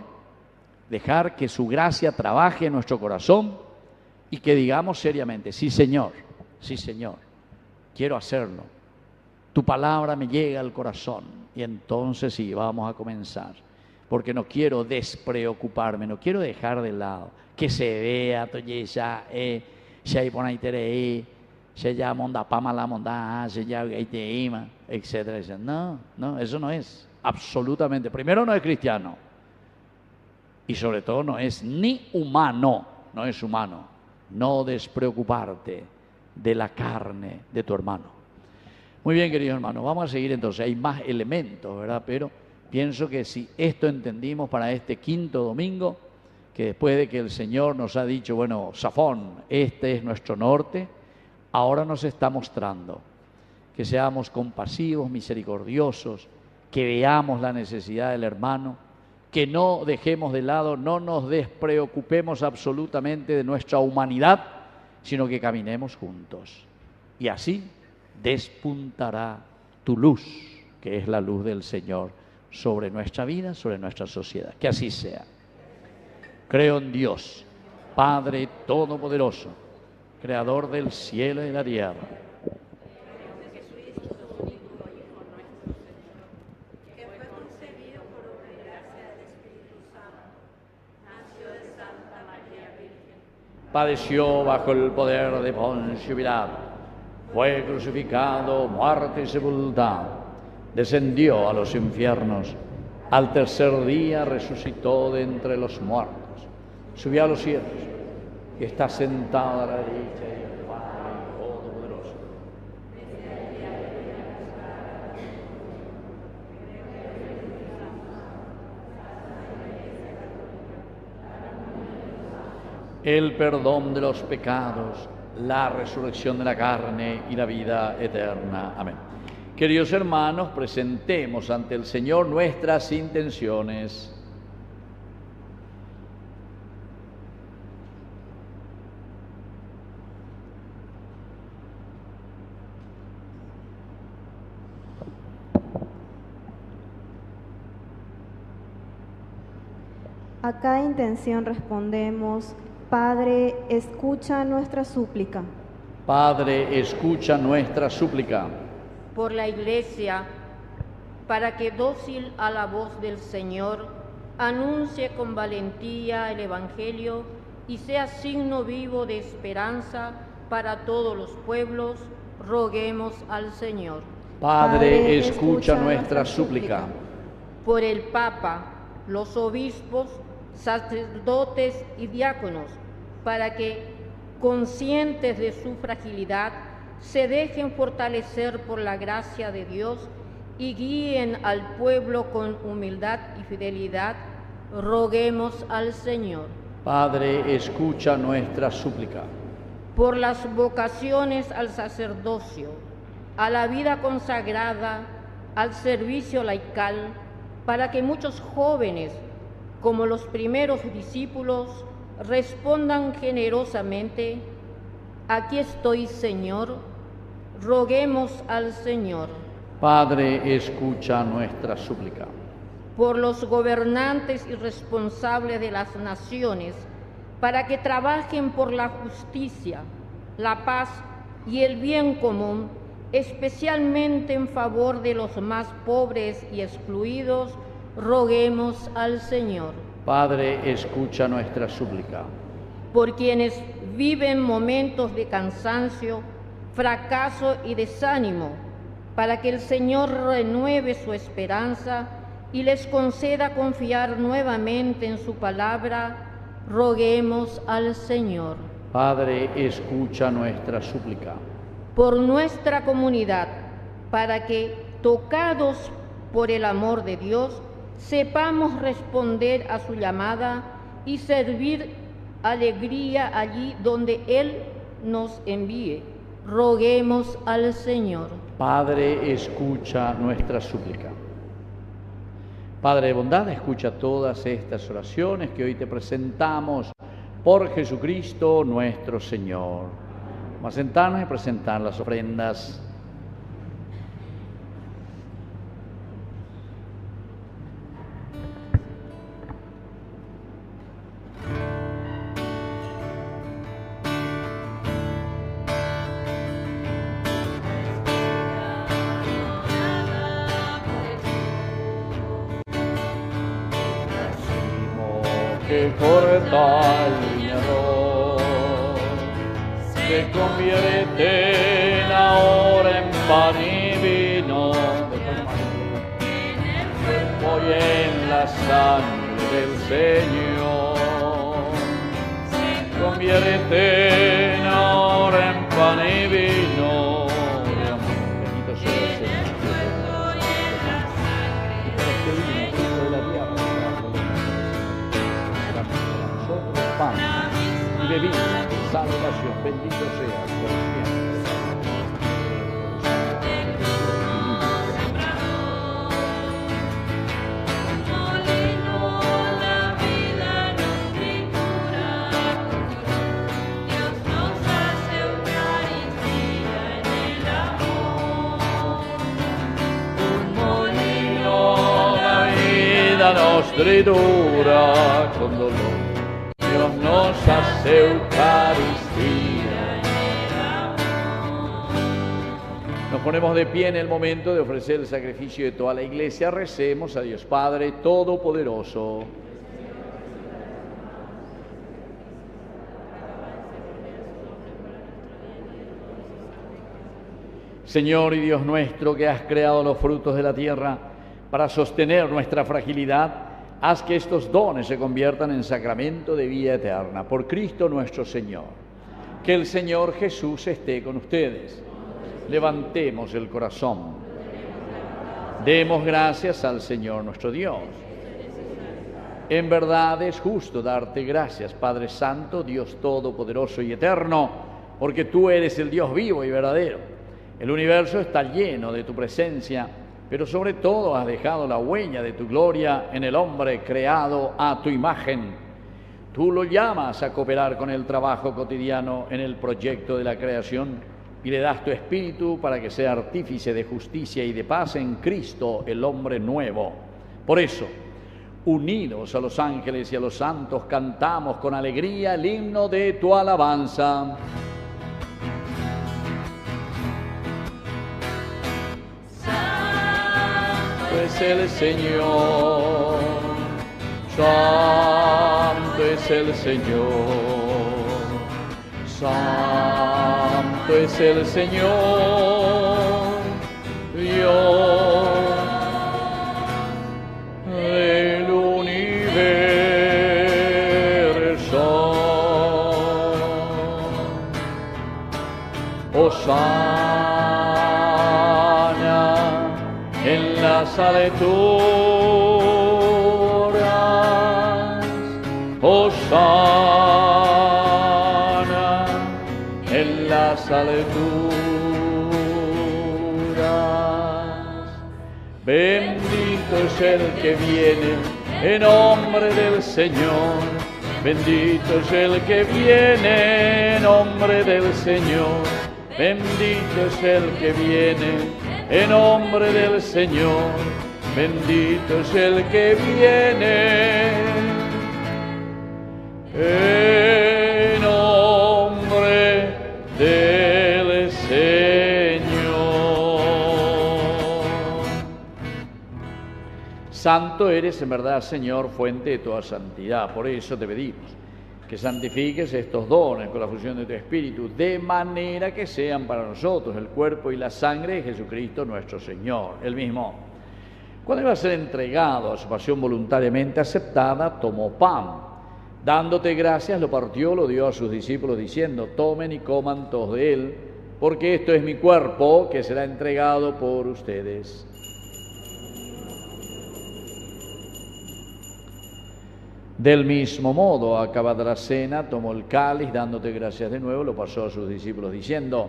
dejar que su gracia trabaje en nuestro corazón y que digamos seriamente, sí Señor, quiero hacerlo. Tu palabra me llega al corazón y entonces sí, vamos a comenzar. Porque no quiero despreocuparme, no quiero dejar de lado, que se vea, se hay por ahí se ya monda pama la monda, se ya gaiteima, etcétera. No, eso no es absolutamente. Primero no es cristiano y sobre todo no es ni humano, no es humano. No despreocuparte de la carne de tu hermano. Muy bien, queridos hermanos, vamos a seguir entonces. Hay más elementos, ¿verdad? Pero pienso que si esto entendimos para este quinto domingo, que después de que el Señor nos ha dicho, bueno, Safón, este es nuestro norte, ahora nos está mostrando que seamos compasivos, misericordiosos, que veamos la necesidad del hermano, que no dejemos de lado, no nos despreocupemos absolutamente de nuestra humanidad, sino que caminemos juntos. Y así despuntará tu luz, que es la luz del Señor, sobre nuestra vida, sobre nuestra sociedad. Que así sea. Creo en Dios, Padre Todopoderoso, Creador del cielo y de la tierra. Padeció bajo el poder de Poncio Pilato, fue crucificado, muerto y sepultado, descendió a los infiernos, al tercer día resucitó de entre los muertos, subió a los cielos y está sentado a la derecha del Padre Todopoderoso. El perdón de los pecados, la resurrección de la carne y la vida eterna. Amén. Queridos hermanos, presentemos ante el Señor nuestras intenciones. A cada intención respondemos: Padre, escucha nuestra súplica. Padre, escucha nuestra súplica. Por la Iglesia, para que dócil a la voz del Señor, anuncie con valentía el Evangelio y sea signo vivo de esperanza para todos los pueblos, roguemos al Señor. Padre, escucha nuestra súplica. Por el Papa, los obispos, sacerdotes y diáconos, para que, conscientes de su fragilidad, se dejen fortalecer por la gracia de Dios y guíen al pueblo con humildad y fidelidad, roguemos al Señor. Padre, escucha nuestra súplica. Por las vocaciones al sacerdocio, a la vida consagrada, al servicio laical, para que muchos jóvenes, como los primeros discípulos, respondan generosamente: aquí estoy, Señor, roguemos al Señor. Padre, escucha nuestra súplica. Por los gobernantes y responsables de las naciones, para que trabajen por la justicia, la paz y el bien común, especialmente en favor de los más pobres y excluidos, roguemos al Señor. Padre, escucha nuestra súplica. Por quienes viven momentos de cansancio, fracaso y desánimo, para que el Señor renueve su esperanza y les conceda confiar nuevamente en su palabra, roguemos al Señor. Padre, escucha nuestra súplica. Por nuestra comunidad, para que, tocados por el amor de Dios, sepamos responder a su llamada y servir alegría allí donde Él nos envíe. Roguemos al Señor. Padre, escucha nuestra súplica. Padre de bondad, escucha todas estas oraciones que hoy te presentamos por Jesucristo nuestro Señor. Vamos a sentarnos y presentar las ofrendas. Que corta el viñador, se convierten ahora en pan y vino, en el cuerpo y en la sangre del Señor. Se convierten ahora en pan y vino, bendito sea el Señor. Pan y bebida, salvación, bendito seas por siempre. La vida nos tritura, Dios nos hace Eucaristía en el amor. Un molino, la vida nos tritura con dolor. Dios nos hace Eucaristía. Nos ponemos de pie en el momento de ofrecer el sacrificio de toda la Iglesia. Recemos a Dios Padre Todopoderoso. Señor y Dios nuestro, que has creado los frutos de la tierra para sostener nuestra fragilidad, haz que estos dones se conviertan en sacramento de vida eterna. Por Cristo nuestro Señor. Que el Señor Jesús esté con ustedes. Levantemos el corazón. Demos gracias al Señor nuestro Dios. En verdad es justo darte gracias, Padre Santo, Dios Todopoderoso y Eterno, porque tú eres el Dios vivo y verdadero, El universo está lleno de tu presencia, pero sobre todo has dejado la huella de tu gloria en el hombre creado a tu imagen. Tú lo llamas a cooperar con el trabajo cotidiano en el proyecto de la creación y le das tu espíritu para que sea artífice de justicia y de paz en Cristo, el hombre nuevo. Por eso, unidos a los ángeles y a los santos, cantamos con alegría el himno de tu alabanza. Es el Señor, santo es el Señor, santo es el Señor, Dios del universo. Hosana en las alturas, hosana en las alturas. Bendito es el que viene en nombre del Señor, bendito es el que viene en nombre del Señor, bendito es el que viene en nombre del Señor, bendito es el que viene en nombre del Señor. Santo eres en verdad, Señor, fuente de toda santidad. Por eso te pedimos que santifiques estos dones con la fusión de tu Espíritu, de manera que sean para nosotros el cuerpo y la sangre de Jesucristo nuestro Señor. Él mismo, cuando iba a ser entregado a su pasión voluntariamente aceptada, tomó pan. Dándote gracias, lo partió, lo dio a sus discípulos, diciendo: tomen y coman todos de él, porque esto es mi cuerpo, que será entregado por ustedes. Del mismo modo, acabada la cena, tomó el cáliz, dándote gracias de nuevo, lo pasó a sus discípulos, diciendo: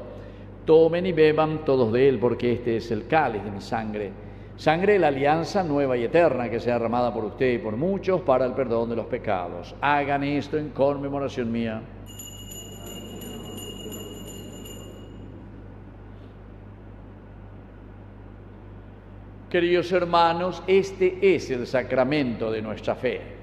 tomen y beban todos de él, porque este es el cáliz de mi sangre, sangre de la alianza nueva y eterna, que sea derramada por usted y por muchos para el perdón de los pecados. Hagan esto en conmemoración mía. Queridos hermanos, este es el sacramento de nuestra fe.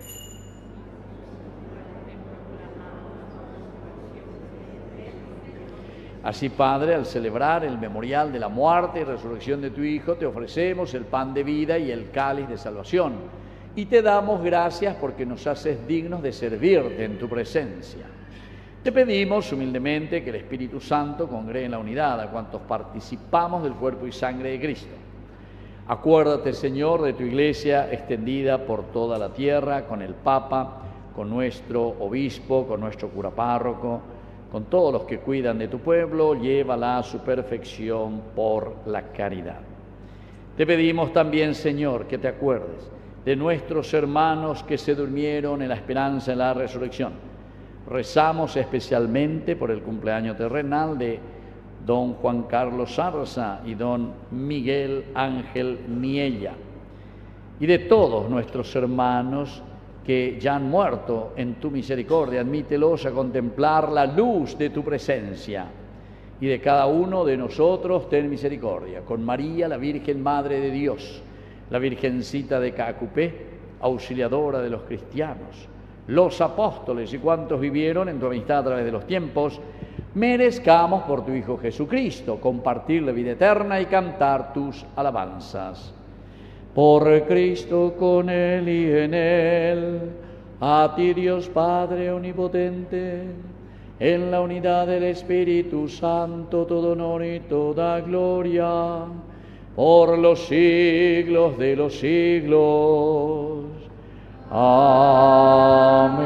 Así, Padre, al celebrar el memorial de la muerte y resurrección de tu Hijo, te ofrecemos el pan de vida y el cáliz de salvación. Y te damos gracias porque nos haces dignos de servirte en tu presencia. Te pedimos humildemente que el Espíritu Santo congregue en la unidad a cuantos participamos del cuerpo y sangre de Cristo. Acuérdate, Señor, de tu Iglesia extendida por toda la tierra, con el Papa, con nuestro obispo, con nuestro cura párroco, con todos los que cuidan de tu pueblo, llévala a su perfección por la caridad. Te pedimos también, Señor, que te acuerdes de nuestros hermanos que se durmieron en la esperanza de la resurrección. Rezamos especialmente por el cumpleaños terrenal de don Juan Carlos Zarza y don Miguel Ángel Niella, y de todos nuestros hermanos que ya han muerto en tu misericordia. Admítelos a contemplar la luz de tu presencia. Y de cada uno de nosotros ten misericordia. Con María, la Virgen Madre de Dios, la Virgencita de Cacupé, auxiliadora de los cristianos, los apóstoles y cuantos vivieron en tu amistad a través de los tiempos, merezcamos por tu Hijo Jesucristo compartir la vida eterna y cantar tus alabanzas. Por Cristo, con Él y en Él, a ti Dios Padre omnipotente, en la unidad del Espíritu Santo, todo honor y toda gloria, por los siglos de los siglos. Amén.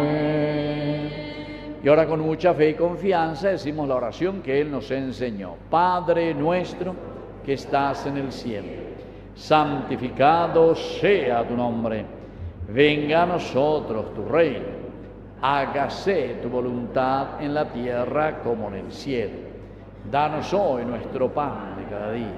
Y ahora con mucha fe y confianza decimos la oración que Él nos enseñó. Padre nuestro que estás en el cielo, santificado sea tu nombre, venga a nosotros tu reino, hágase tu voluntad en la tierra como en el cielo. Danos hoy nuestro pan de cada día.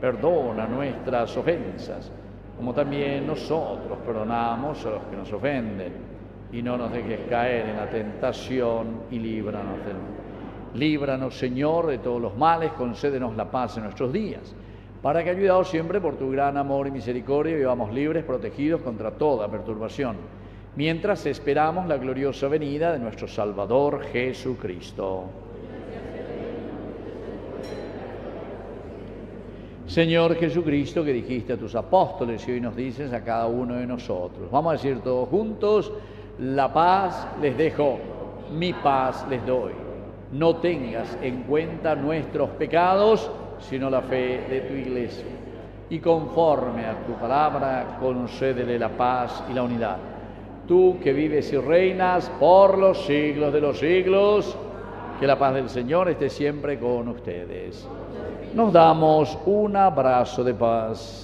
Perdona nuestras ofensas, como también nosotros perdonamos a los que nos ofenden. Y no nos dejes caer en la tentación y líbranos del mal. Líbranos, Señor, de todos los males, concédenos la paz en nuestros días, para que, ayudados siempre por tu gran amor y misericordia, vivamos libres, protegidos contra toda perturbación, mientras esperamos la gloriosa venida de nuestro Salvador Jesucristo. Señor Jesucristo, que dijiste a tus apóstoles y hoy nos dices a cada uno de nosotros. Vamos a decir todos juntos: la paz les dejo, mi paz les doy. No tengas en cuenta nuestros pecados, sino la fe de tu Iglesia. Y conforme a tu palabra, concédele la paz y la unidad. Tú que vives y reinas por los siglos de los siglos, que la paz del Señor esté siempre con ustedes. Nos damos un abrazo de paz.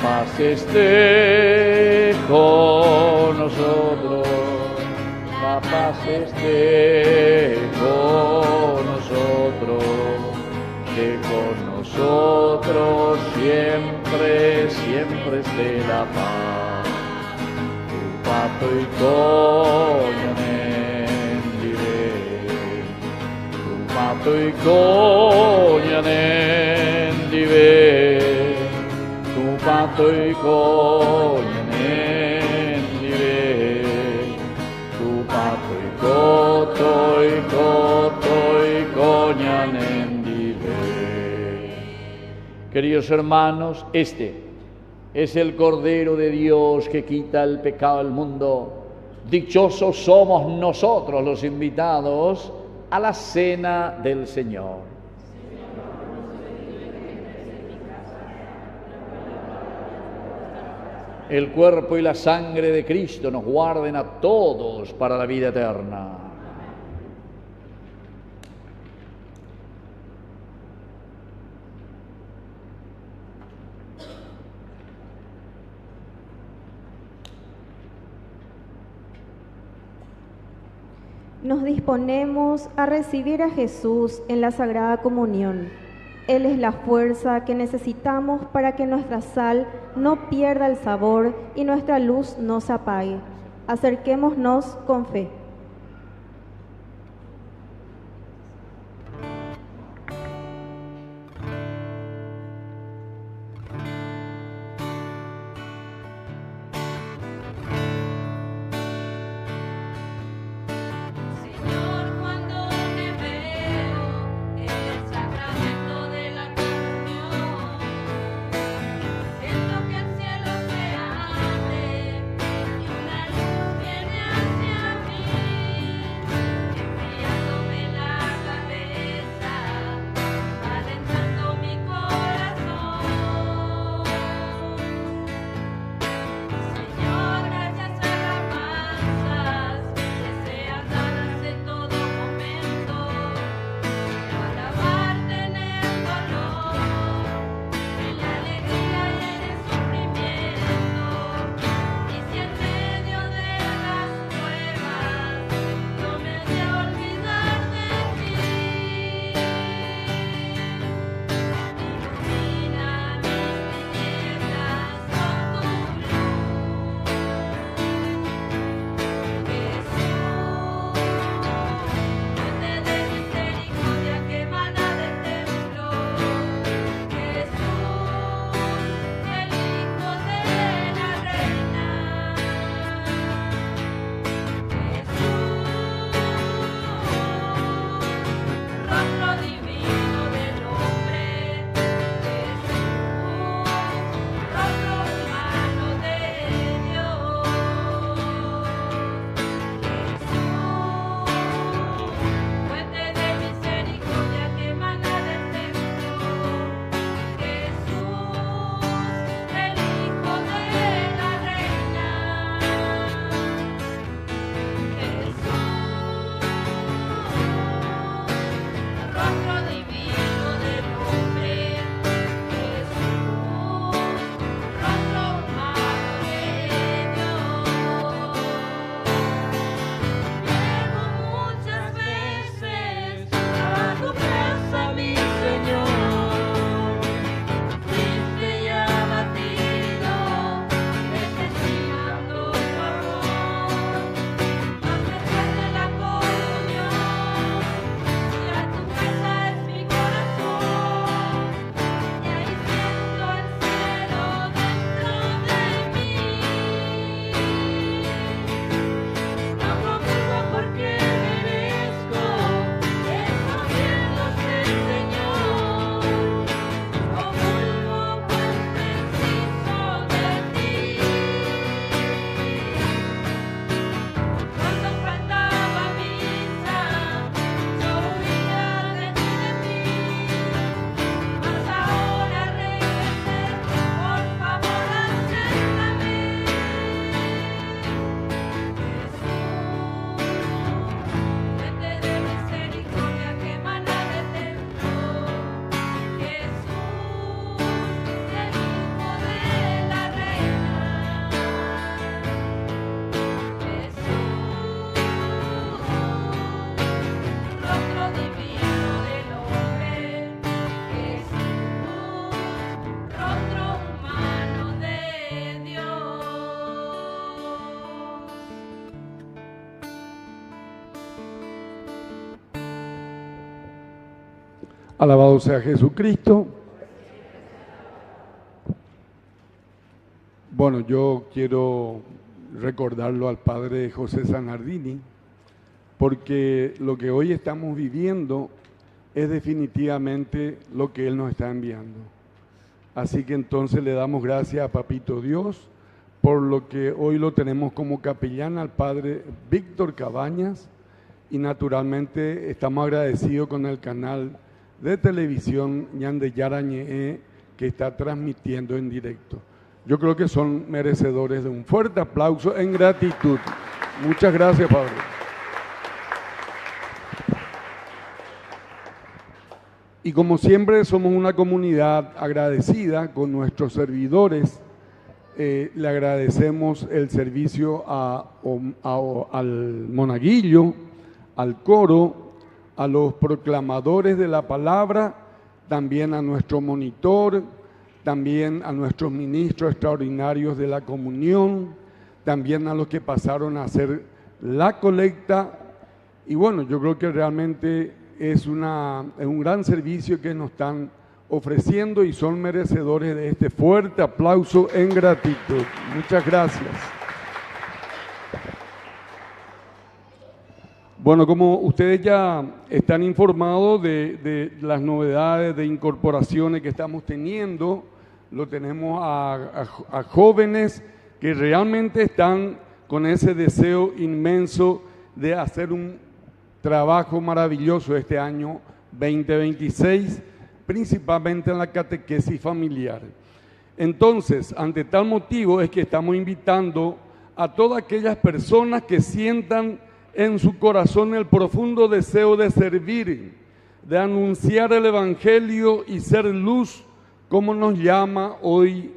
Paz esté con nosotros, la paz esté con nosotros, que con nosotros siempre, siempre esté la paz. Tu pato y coñanen diré, tu pato y coñanen diré. Pato y coñanen diré, tu pato y coto y coñanen diré. Queridos hermanos, este es el Cordero de Dios que quita el pecado del mundo. Dichosos somos nosotros los invitados a la cena del Señor. El cuerpo y la sangre de Cristo nos guarden a todos para la vida eterna. Nos disponemos a recibir a Jesús en la Sagrada Comunión. Él es la fuerza que necesitamos para que nuestra sal no pierda el sabor y nuestra luz no se apague. Acerquémonos con fe. Siento que el cielo se abre y una luz viene hacia mí. Alabado sea Jesucristo. Bueno, yo quiero recordarlo al Padre José Zanardini, porque lo que hoy estamos viviendo es definitivamente lo que Él nos está enviando. Así que entonces le damos gracias a Papito Dios por lo que hoy lo tenemos como capellán al Padre Víctor Cabañas, y naturalmente estamos agradecidos con el canal de televisión Ñande Yarañe, que está transmitiendo en directo. Yo creo que son merecedores de un fuerte aplauso en gratitud. Muchas gracias, Padre. Y como siempre somos una comunidad agradecida con nuestros servidores, le agradecemos el servicio al monaguillo, al coro, a los proclamadores de la palabra, también a nuestro monitor, también a nuestros ministros extraordinarios de la comunión, también a los que pasaron a hacer la colecta. Y bueno, yo creo que realmente es un gran servicio que nos están ofreciendo y son merecedores de este fuerte aplauso en gratitud. Muchas gracias. Bueno, como ustedes ya están informados de las novedades de incorporaciones que estamos teniendo, lo tenemos a jóvenes que realmente están con ese deseo inmenso de hacer un trabajo maravilloso este año 2026, principalmente en la catequesis familiar. Entonces, ante tal motivo es que estamos invitando a todas aquellas personas que sientan en su corazón el profundo deseo de servir, de anunciar el Evangelio y ser luz, como nos llama hoy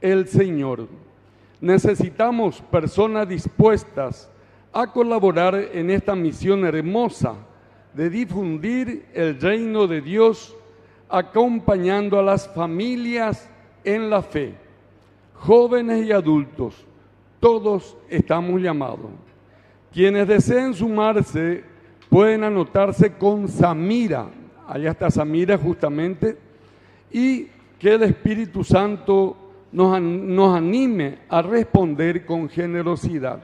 el Señor. Necesitamos personas dispuestas a colaborar en esta misión hermosa de difundir el reino de Dios, acompañando a las familias en la fe. Jóvenes y adultos, todos estamos llamados. Quienes deseen sumarse pueden anotarse con Samira, allá está Samira justamente, y que el Espíritu Santo nos anime a responder con generosidad.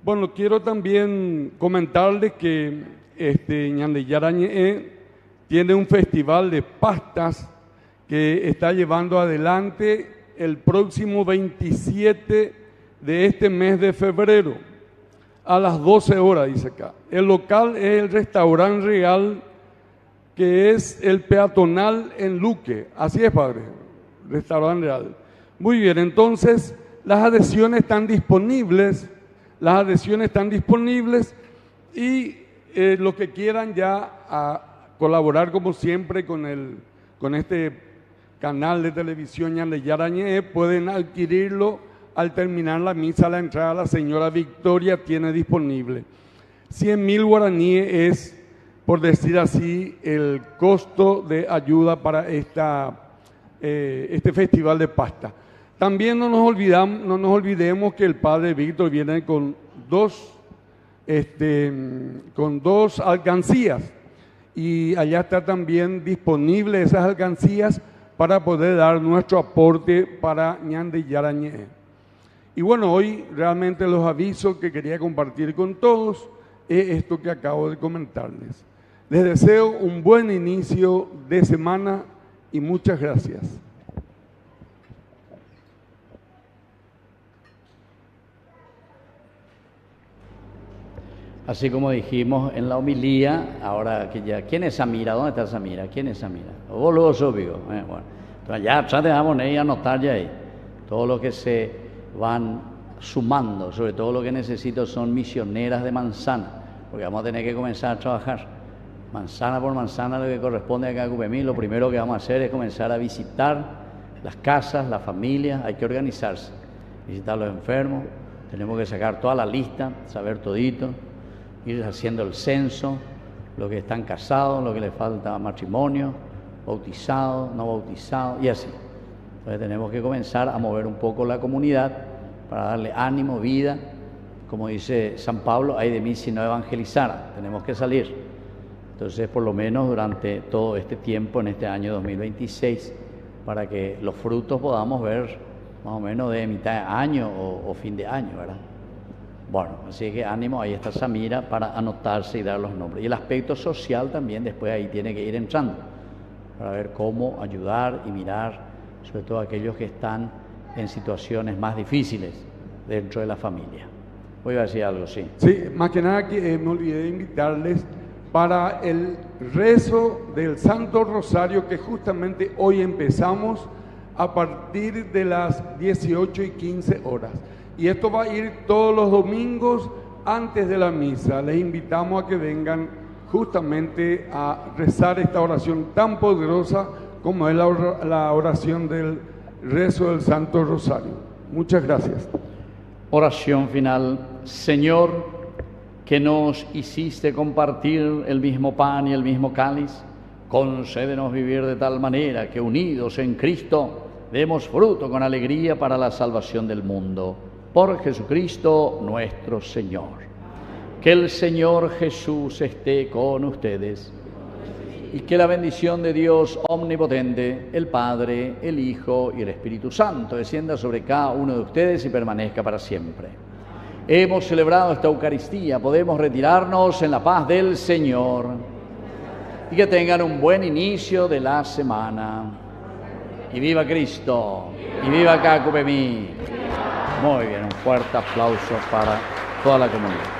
Bueno, quiero también comentarles que Ñande Yarañe tiene un festival de pastas que está llevando adelante el próximo 27 de este mes de febrero, a las 12 horas, dice acá. El local es el Restaurante Real, que es el peatonal en Luque. Así es, Padre, Restaurante Real. Muy bien, entonces las adhesiones están disponibles. Y los que quieran ya colaborar como siempre con este canal de televisión Ñande Yarañe, pueden adquirirlo al terminar la misa. La entrada la señora Victoria tiene disponible. 100.000 guaraníes es, por decir así, el costo de ayuda para este festival de pasta. También no nos olvidemos que el Padre Víctor viene con dos alcancías, y allá está también disponible esas alcancías para poder dar nuestro aporte para Ñande Yarañe. Y bueno, hoy realmente los avisos que quería compartir con todos es esto que acabo de comentarles. Les deseo un buen inicio de semana y muchas gracias. Así como dijimos en la homilía, ahora que ya, ¿quién es Samira? ¿Dónde está Samira? ¿Quién es Samira? Vos luego sos, digo. Bueno, entonces ya tratamos de anotar ya ahí. Todo lo que se van sumando, sobre todo lo que necesito son misioneras de manzana, porque vamos a tener que comenzar a trabajar. Manzana por manzana, lo que corresponde a cada Cupemí, lo primero que vamos a hacer es comenzar a visitar las casas, las familias, hay que organizarse, visitar a los enfermos, tenemos que sacar toda la lista, saber todito, ir haciendo el censo, los que están casados, los que les falta matrimonio, bautizados, no bautizados y así. Entonces tenemos que comenzar a mover un poco la comunidad para darle ánimo, vida. Como dice San Pablo, ay de mí si no evangelizara, tenemos que salir. Entonces, por lo menos durante todo este tiempo, en este año 2026, para que los frutos podamos ver más o menos de mitad de año o fin de año, ¿verdad? Bueno, así que ánimo, ahí está Samira para anotarse y dar los nombres. Y el aspecto social también después ahí tiene que ir entrando, para ver cómo ayudar y mirar, sobre todo aquellos que están en situaciones más difíciles dentro de la familia. Voy a decir algo, sí. Sí, más que nada que me olvidé de invitarles para el rezo del Santo Rosario que justamente hoy empezamos a partir de las 18:15. Y esto va a ir todos los domingos antes de la misa. Les invitamos a que vengan justamente a rezar esta oración tan poderosa como es la oración del rezo del Santo Rosario. Muchas gracias. Oración final. Señor, que nos hiciste compartir el mismo pan y el mismo cáliz, concédenos vivir de tal manera que unidos en Cristo demos fruto con alegría para la salvación del mundo. Por Jesucristo nuestro Señor. Que el Señor Jesús esté con ustedes y que la bendición de Dios omnipotente, el Padre, el Hijo y el Espíritu Santo descienda sobre cada uno de ustedes y permanezca para siempre. Hemos celebrado esta Eucaristía, podemos retirarnos en la paz del Señor y que tengan un buen inicio de la semana. Y viva Cristo, y viva Cacupemí. Muy bien, un fuerte aplauso para toda la comunidad.